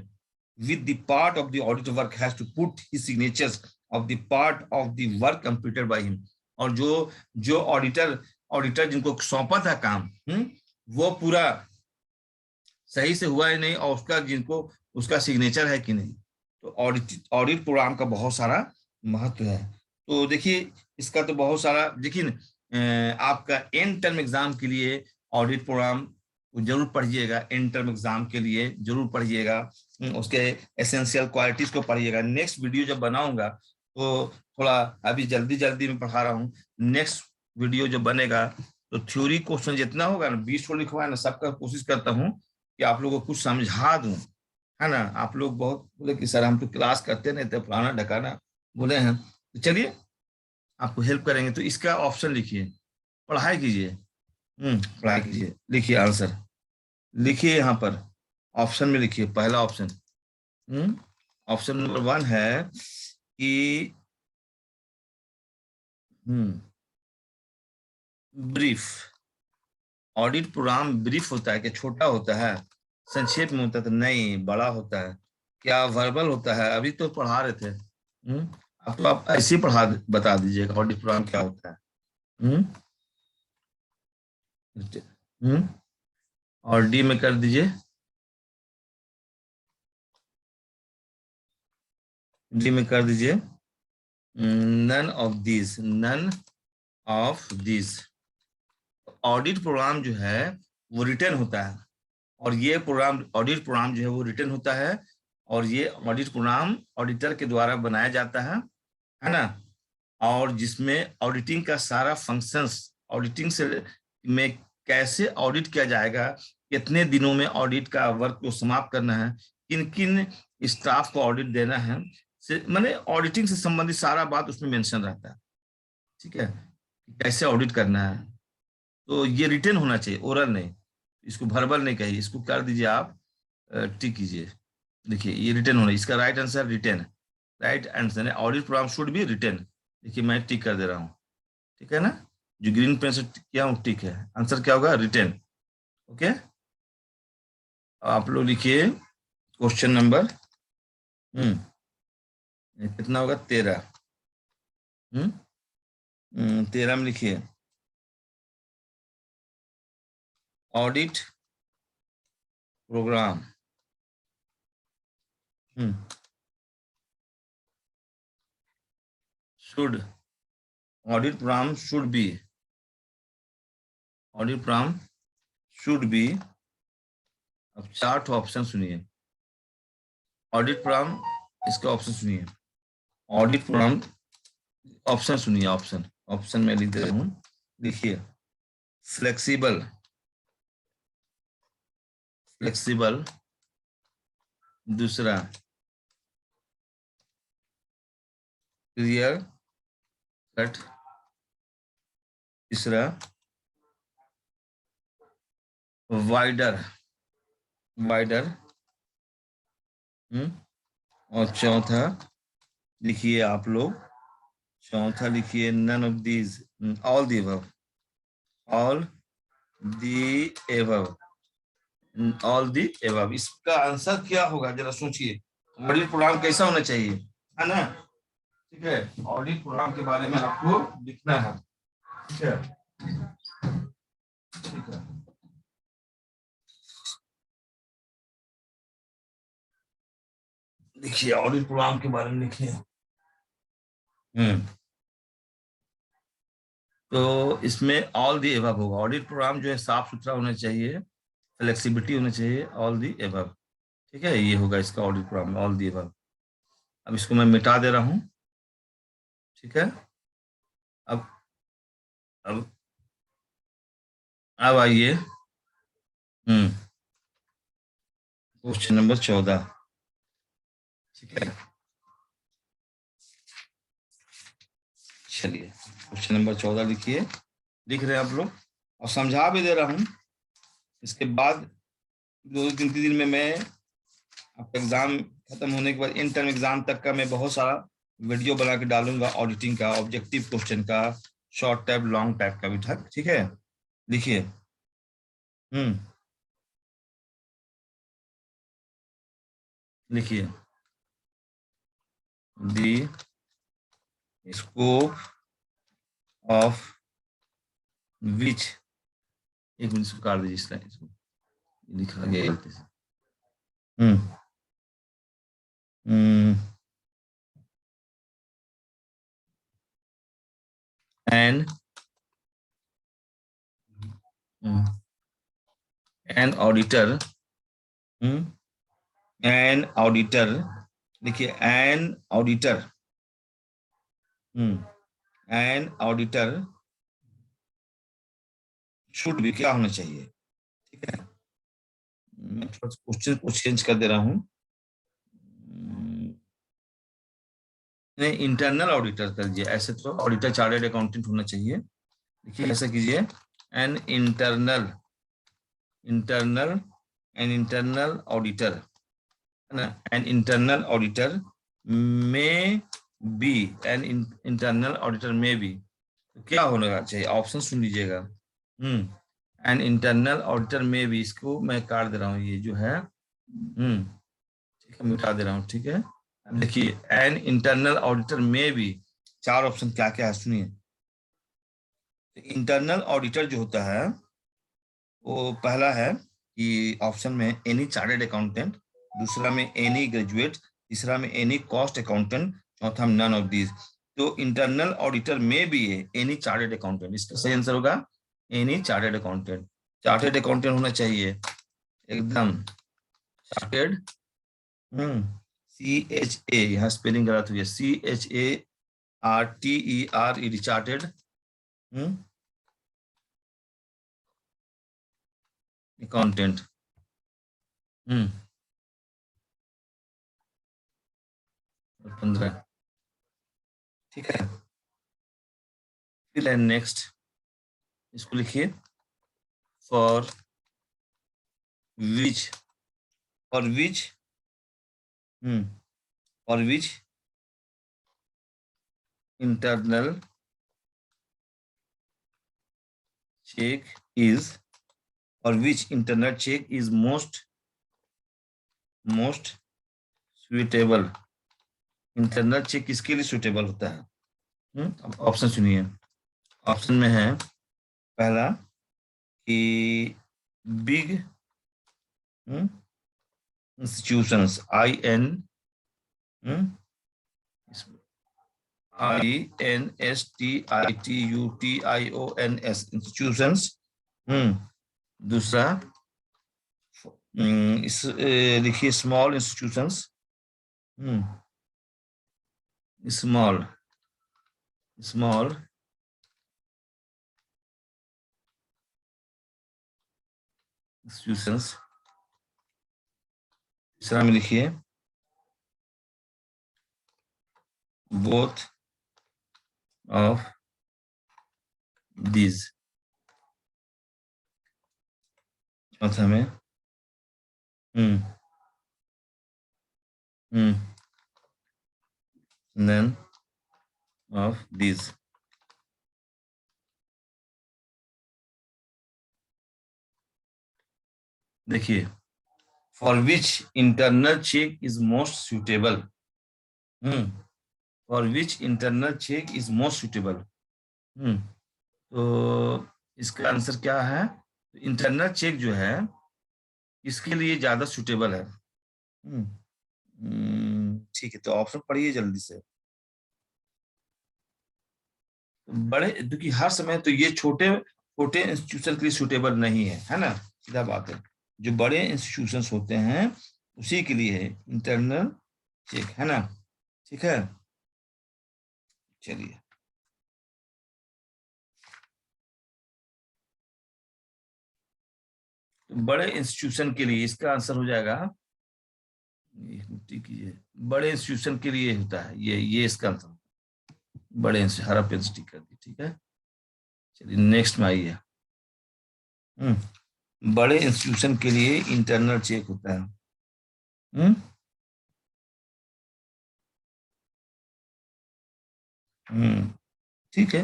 with the part of the audit work has to put his signatures of the part of the work completed by him. और जो जो auditor auditor जिनको सौंपा था काम, वो पूरा सही से हुआ है नहीं, और उसका जिनको उसका सिग्नेचर है कि नहीं। तो ऑडिट ऑडिट प्रोग्राम का बहुत सारा महत्व है। तो देखिए, इसका तो बहुत सारा, लेकिन आपका एंड टर्म एग्जाम के लिए ऑडिट प्रोग्राम जरूर पढ़िएगा, एंड टर्म एग्जाम के लिए जरूर पढ़िएगा। उसके एसेंशियल क्वालिटीज को पढ़िएगा। नेक्स्ट वीडियो जब बनाऊंगा तो थोड़ा, अभी जल्दी जल्दी में पढ़ा रहा हूँ, नेक्स्ट वीडियो जब बनेगा तो थ्योरी क्वेश्चन जितना होगा ना, 20 को लिखवाए ना, सबका कोशिश करता हूँ कि आप लोगों को कुछ समझा दूं, है ना। आप लोग बहुत बोले कि सर हम तो क्लास करते नहीं थे, फलाना ढकाना बोले हैं, तो चलिए आपको हेल्प करेंगे। तो इसका ऑप्शन लिखिए, पढ़ाई कीजिए, पढ़ाई कीजिए, लिखिए आंसर, लिखिए यहाँ पर ऑप्शन में लिखिए, पहला ऑप्शन। ऑप्शन नंबर 1 है कि ब्रीफ। ऑडिट प्रोग्राम ब्रीफ होता है कि छोटा होता है, संक्षेप में होता है? तो नहीं, बड़ा होता है। क्या वर्बल होता है? अभी तो पढ़ा रहे थे। अब तो आप ऐसे ही पढ़ा बता दीजिएगा ऑडिट प्रोग्राम क्या होता है। हम्म हम्म और डी में कर दीजिए, डी में कर दीजिए, none of this, none of this. Audit programme जो है वो रिटर्न होता है, और ये प्रोग्राम, ऑडिट प्रोग्राम जो है वो रिटर्न होता है, और ये ऑडिट प्रोग्राम ऑडिटर के द्वारा बनाया जाता है ना। और जिसमें ऑडिटिंग का सारा फंक्शंस, ऑडिटिंग से में कैसे ऑडिट किया जाएगा, कितने दिनों में ऑडिट का वर्क को समाप्त करना है, किन किन स्टाफ को ऑडिट देना है, से माने ऑडिटिंग से संबंधित सारा बात उसमें मेंशन रहता है। ठीक है, कैसे ऑडिट करना है। तो ये रिटर्न होना चाहिए, ओरल नहीं। इसको वर्बल नहीं कहिए, इसको कर दीजिए आप, टिक कीजिए। देखिए ये रिटर्न होना, इसका right answer written, right answer है audit programme should be written. देखिए मैं टिक कर दे रहा हूँ, ठीक है ना, जो ग्रीन पेन से किया हूँ टिक है, आंसर क्या होगा, रिटर्न। ओके, आप लोग लिखिए क्वेश्चन नंबर कितना होगा, 13। 13 में लिखिए, audit programme should, audit programme should be, audit programme should be, अब 4 ऑप्शन सुनिए। ऑडिट प्रोग्राम, इसका ऑप्शन सुनिए। ऑडिट प्रोग्राम ऑप्शन सुनिए, ऑप्शन ऑप्शन में लिख दे रहा हूं, देखिए। फ्लेक्सिबल, फ्लेक्सिबल, दूसरा क्लियर कट, तीसरा वाइडर, वाइडर, और चौथा लिखिए आप लोग, चौथा लिखिए none of these, all the above, all the above, all the above. इसका आंसर क्या होगा जरा सोचिए। ऑडिट प्रोग्राम कैसा होना चाहिए, है ना? ठीक है, ऑडिट प्रोग्राम के बारे में आपको लिखना है। ठीक है, ठीक है। देखिए ऑडिट प्रोग्राम के बारे में लिखिए। तो इसमें ऑल दी एबव होगा। ऑडिट प्रोग्राम जो है साफ सुथरा होना चाहिए, फ्लेक्सिबिलिटी होना चाहिए, ऑल दी एबव। ठीक है, ये होगा इसका audit program, all the above. अब इसको मैं मिटा दे रहा हूँ। ठीक है, अब अब अब आइए क्वेश्चन नंबर 14। ठीक है, चलिए क्वेश्चन नंबर 14 लिखिए। लिख रहे हैं आप लोग, और समझा भी दे रहा हूँ। इसके बाद 2-3 दिन में मैं आपका एग्जाम खत्म होने के बाद इन टर्म एग्जाम तक का मैं बहुत सारा वीडियो बना के डालूंगा, ऑडिटिंग का, ऑब्जेक्टिव क्वेश्चन का, शॉर्ट टाइप लॉन्ग टाइप का भी था। ठीक है, लिखिए। लिखिए दी स्कोप ऑफ विच, एक मिनट इसको काट दीजिए, इसको लिखा गया गलती से। Hmm an an auditor, an auditor, देखिए an auditor, an auditor should भी क्या होना चाहिए। ठीक है, मैं थोड़ा क्वेश्चन को चेंज कर दे रहा हूँ। नहीं, इंटरनल ऑडिटर कर दीजिए, ऐसे तो ऑडिटर चार्टर्ड अकाउंटेंट होना चाहिए। देखिए ऐसा कीजिए, an internal, internal, an internal auditor, है ना? एन इंटरनल ऑडिटर में बी, एन इंटरनल ऑडिटर में बी, तो क्या होना चाहिए? ऑप्शन सुन लीजिएगा। एन इंटरनल ऑडिटर में भी, इसको मैं काट दे रहा हूँ, ये जो है ठीक है, मिटा दे रहा हूँ। ठीक है, अब देखिए एन इंटरनल ऑडिटर में भी 4 ऑप्शन क्या क्या है सुनिए। इंटरनल ऑडिटर जो होता है वो पहला है कि ऑप्शन में एनी चार्टर्ड अकाउंटेंट, दूसरा में एनी ग्रेजुएट, तीसरा में एनी कॉस्ट अकाउंटेंट, चौथा में नन ऑफ दिस। तो इंटरनल ऑडिटर में भी है एनी चार्टर्ड अकाउंटेंट, इसका सही आंसर होगा any chartered accountant. Chartered accountant होना चाहिए एकदम चार्टर्ड, CHA, यहाँ स्पेलिंग गलत हुई है, CHARTERED, चार्टर्ड अकाउंटेंट। 15, ठीक है। फिर नेक्स्ट, इसको लिखिए, for which, for which, for which internal check is, or which internal check is most suitable, internal check किसके लिए सुटेबल होता है? ऑप्शन सुनिए। ऑप्शन में है पहला कि बिग इंस्टीट्यूशंस, INSTITUTIONS, इंस्टीट्यूशंस, दूसरा इस लिखिए small institutions, small small institutions. तीसरा में लिखिए बोथ ऑफ दीज। चौथा में none of these। देखिए for which internal check is most suitable, for which internal check is most suitable. तो इसका आंसर क्या है? इंटरनल चेक जो है इसके लिए ज्यादा सुटेबल है। ठीक है, तो ऑप्शन पढ़िए जल्दी से। बड़े क्योंकि हर समय तो ये छोटे छोटे इंस्टीट्यूशन के लिए सुटेबल नहीं है, है ना, सीधा बात है। जो बड़े इंस्टीट्यूशंस होते हैं उसी के लिए है इंटरनल चेक, है ना। ठीक है, चलिए। तो बड़े इंस्टीट्यूशन के लिए इसका आंसर हो जाएगा, कीजिए, बड़े इंस्टीट्यूशन के लिए होता है ये इसका आंसर। बड़े हरा पेन स्टिक कर दी, ठीक है। चलिए नेक्स्ट में आइए। बड़े इंस्टीट्यूशन के लिए इंटरनल चेक होता है। ठीक है,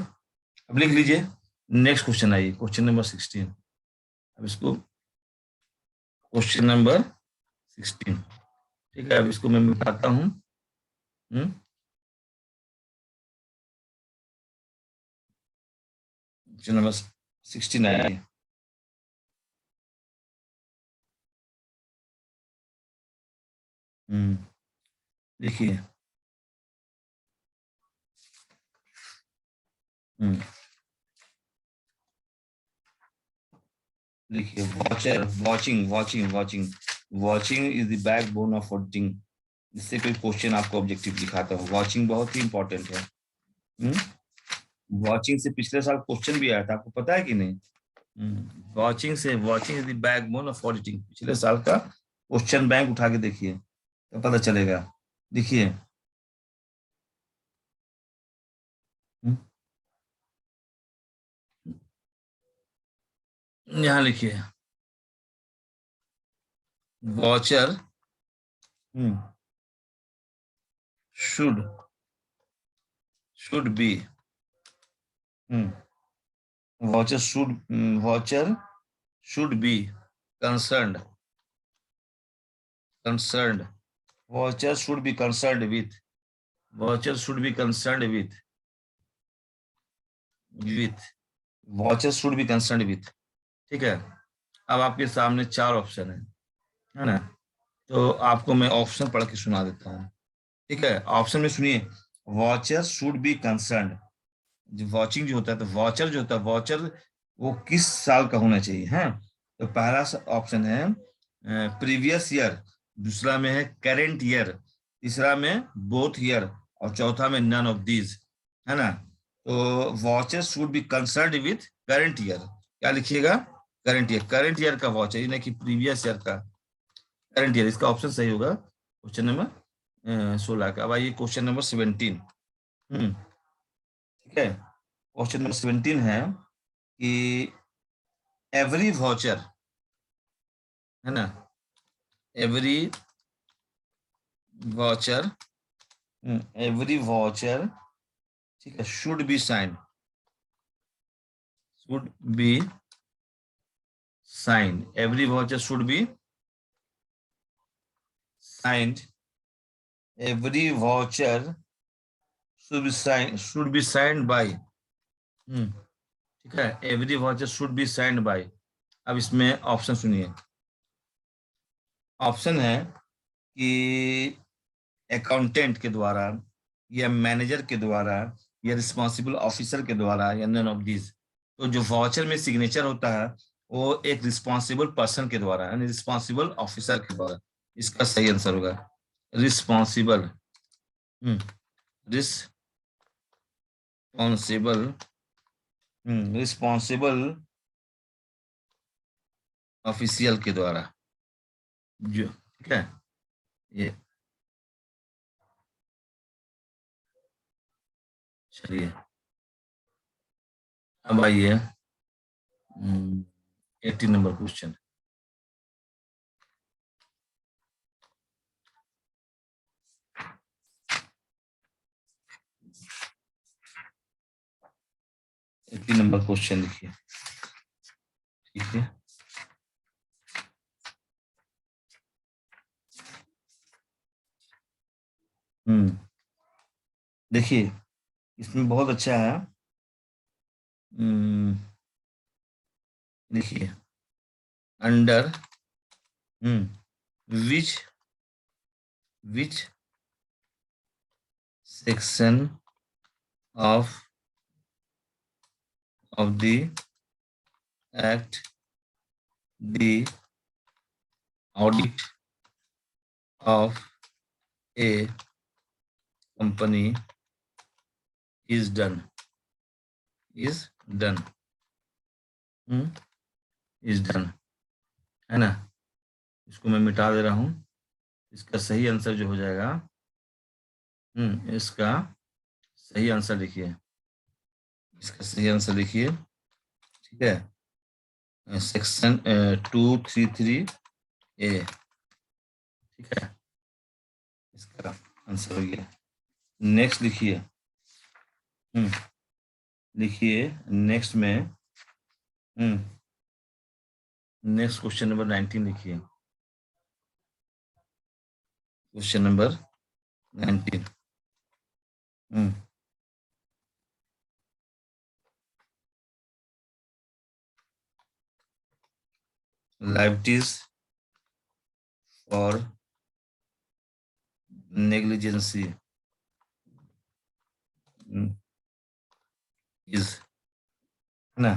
अब लिख लीजिए। नेक्स्ट क्वेश्चन आइए, क्वेश्चन नंबर 16। अब इसको क्वेश्चन नंबर 16, ठीक है। अब इसको मैं बताता हूँ। क्वेश्चन नंबर 16 आइए। देखिए देखिए watcher watching watching watching watching is the backbone of auditing. इससे कोई क्वेश्चन आपको ऑब्जेक्टिव दिखाता हूँ। वॉचिंग बहुत ही इंपॉर्टेंट है। वॉचिंग से पिछले साल क्वेश्चन भी आया था, आपको पता है कि नहीं? Watching is the backbone of auditing, पिछले साल का क्वेश्चन बैंक उठा के देखिए तो पता चलेगा। देखिए यहाँ लिखिए watcher should should be voucher should be concerned voucher should be concerned with voucher should be concerned with voucher should be concerned with। ठीक है, अब आपके सामने 4 ऑप्शन है ना। तो आपको मैं ऑप्शन पढ़ के सुना देता हूँ, ठीक है। ऑप्शन में सुनिए, वॉचर शुड बी कंसर्न। जो वॉचिंग जो होता है, तो वॉचर जो होता है, वॉचर वो किस साल का होना चाहिए, है। तो पहला ऑप्शन है प्रीवियस ईयर, दूसरा में है करेंट ईयर, तीसरा में बोथ ईयर, और चौथा में नन ऑफ दीज, है ना। तो watcher should be concern with current year. क्या लिखिएगा? करंट ईयर का वॉचर, यानी कि प्रीवियस ईयर का करंट ईयर। इसका ऑप्शन सही होगा क्वेश्चन नंबर 16 का। अब आइए क्वेश्चन नंबर 17। ठीक है, क्वेश्चन नंबर 17 है कि एवरी वाउचर, है ना, एवरी वाउचर ठीक है, should be sign every voucher should be signed every voucher should be signed by, ठीक है, every voucher should be signed by। अब इसमें ऑप्शन सुनिए। ऑप्शन है कि अकाउंटेंट के द्वारा, या मैनेजर के द्वारा, या रिस्पॉन्सिबल ऑफिसर के द्वारा, या नन ऑफ दीज। तो जो वाउचर में सिग्नेचर होता है वो एक रिस्पॉन्सिबल पर्सन के द्वारा, यानी रिस्पॉन्सिबल ऑफिसर के द्वारा। इसका सही आंसर होगा रिस्पॉन्सिबल, रिस्पॉन्सिबल, रिस्पॉन्सिबल ऑफिशियल के द्वारा, जो ठीक है ये। चलिए अब आइए 18 number question. Eighty number question लिखिए, ठीक है। देखिए इसमें बहुत अच्छा है। देखिए under which which section of the act the audit of a company is done, is done, is done, है ना। इसको मैं मिटा दे रहा हूं। इसका सही आंसर जो हो जाएगा, इसका सही आंसर लिखिए, इसका सही आंसर लिखिए, ठीक है। सेक्शन 233A, ठीक है, इसका आंसर हो गया। नेक्स्ट लिखिए, लिखिए नेक्स्ट में, नेक्स्ट क्वेश्चन नंबर 19 लिखिए, question number 19। liabilities for negligence is, है ना।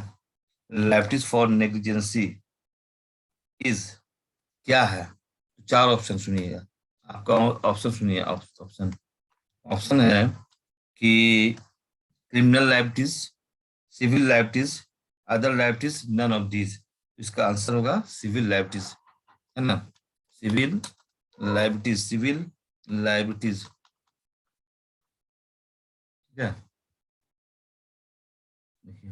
liabilities for negligence is क्या है? चार ऑप्शन सुनिएगा, आपका ऑप्शन सुनिए। ऑप्शन ऑप्शन है कि criminal liabilities, civil liabilities, other liabilities, none of these. इसका आंसर होगा सिविल लाइबिलिटीज, है ना। सिविल लाइबिलिटीज, सिविल लाइबिलिटीज, ठीक है। देखिए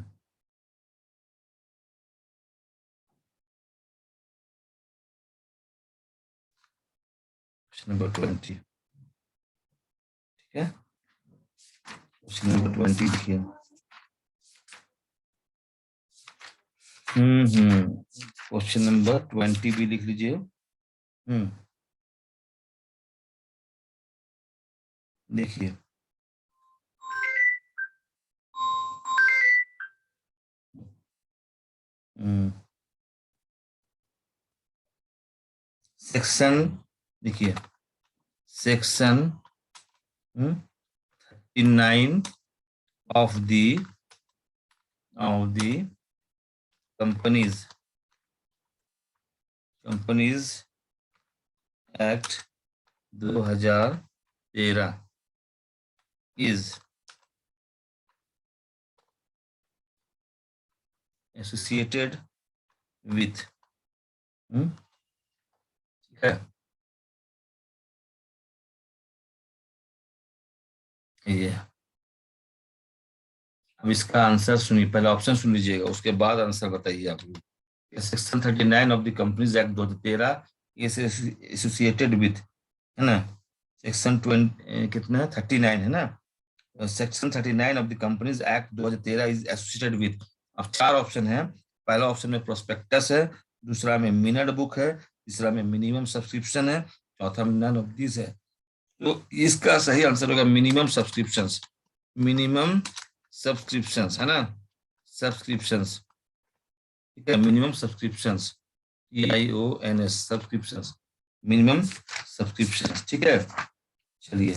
क्वेश्चन नंबर 20, ठीक है। क्वेश्चन नंबर 20 लिखिए। क्वेश्चन नंबर 20 भी लिख लीजिए। देखिए सेक्शन, देखिए section 39 of the companies act 2013 is associated with, ठीक है। ये अब इसका आंसर सुनिए, पहले ऑप्शन सुन लीजिएगा, उसके बाद आंसर बताइए आप लोग। Section 39 of the companies act 2013 is associated with, है ना। सेक्शन 20 कितना है, 39 है ना। Section 39 of the companies act 2013 is associated with. अब चार ऑप्शन है। पहला ऑप्शन में प्रोस्पेक्टस है, दूसरा में मिनट बुक है, तीसरा में मिनिमम सब्सक्रिप्शन है, चौथा में नन ऑफ दिस है। तो इसका सही आंसर होगा मिनिमम सब्सक्रिप्शंस, मिनिमम सब्सक्रिप्शंस, है ना। सब्सक्रिप्शंस, ठीक है, minimum subscriptions, EIONS subscriptions, minimum subscriptions, ठीक है। चलिए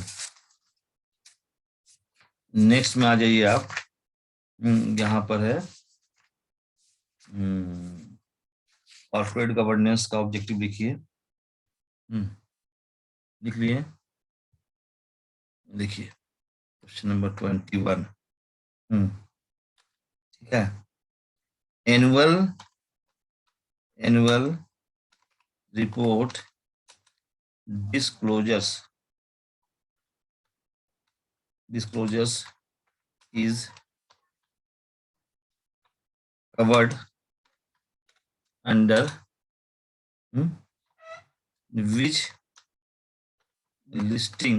नेक्स्ट में आ जाइए आप। यहाँ पर है कॉर्पोरेट गवर्नेंस का ऑब्जेक्टिव लिखिए। लिख लिए? देखिए क्वेश्चन नंबर 21। ठीक है। Annual annual report disclosures is covered under which listing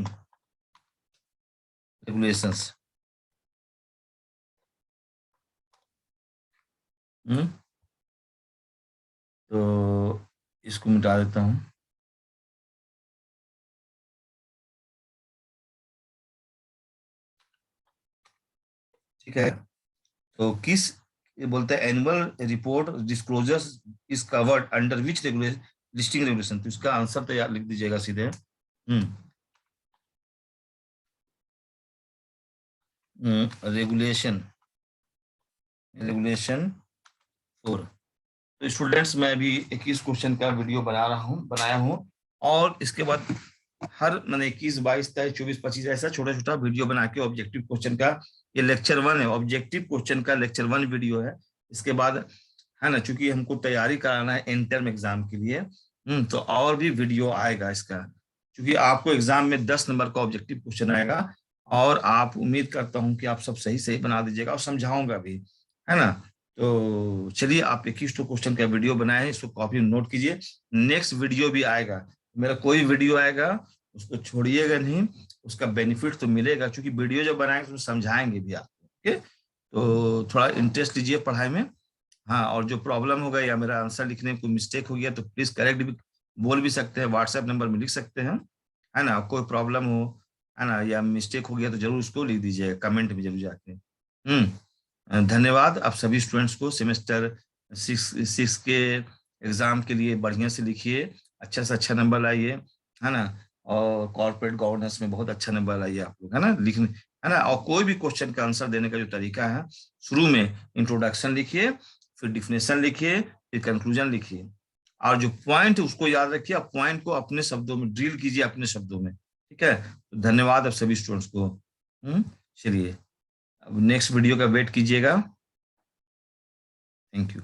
regulations? तो इसको मिटा देता हूं। ठीक है। तो किस, ये बोलता है annual report disclosures is covered under which regulation listing regulation, तो इसका आंसर तो यार लिख दीजिएगा सीधे। Regulation regulation 4। तो स्टूडेंट्स मैं अभी 21 क्वेश्चन का वीडियो बनाया हूँ और इसके बाद हर मैंने 21, 22, 23, 24, 25 ऐसा छोटा छोटा वीडियो बना के ऑब्जेक्टिव क्वेश्चन का, ये लेक्चर 1 है, ऑब्जेक्टिव क्वेश्चन का लेक्चर 1 वीडियो है। इसके बाद है ना, चूंकि हमको तैयारी कराना है इंटर्म एग्जाम के लिए, तो और भी वीडियो आएगा इसका, क्योंकि आपको एग्जाम में 10 नंबर का ऑब्जेक्टिव क्वेश्चन आएगा और आप, उम्मीद करता हूं कि आप सब सही सही बना दीजिएगा और समझाऊंगा भी, है ना। तो चलिए, आप 21 क्वेश्चन का वीडियो बनाए हैं, इसको कॉपी नोट कीजिए। नेक्स्ट वीडियो भी आएगा, मेरा कोई वीडियो आएगा उसको छोड़िएगा नहीं, उसका बेनिफिट तो मिलेगा, क्योंकि वीडियो जब बनाएंगे तो समझाएंगे भी आपको। ओके, तो थोड़ा इंटरेस्ट लीजिए पढ़ाई में। हाँ, और जो प्रॉब्लम हो गया या मेरा आंसर लिखने में कोई मिस्टेक हो गया तो प्लीज करेक्ट भी बोल भी सकते हैं, व्हाट्सएप नंबर में लिख सकते हैं, है ना। कोई प्रॉब्लम हो, है ना, या मिस्टेक हो गया तो जरूर उसको लिख दीजिएगा कमेंट में जरूर जाके। धन्यवाद आप सभी स्टूडेंट्स को। सेमेस्टर 6 के एग्जाम के लिए बढ़िया से लिखिए, अच्छा से अच्छा नंबर लाइए, है ना। और कॉर्पोरेट गवर्नेंस में बहुत अच्छा नंबर लाइए आप लोग, है ना, लिखने, है ना। और कोई भी क्वेश्चन का आंसर देने का जो तरीका है, शुरू में इंट्रोडक्शन लिखिए, फिर डिफिनेशन लिखिए, फिर कंक्लूजन लिखिए, और जो पॉइंट उसको याद रखिए, आप पॉइंट को अपने शब्दों में ड्रिल कीजिए, अपने शब्दों में। ठीक है, तो धन्यवाद आप सभी स्टूडेंट्स को। चलिए, अब नेक्स्ट वीडियो का वेट कीजिएगा। Thank you.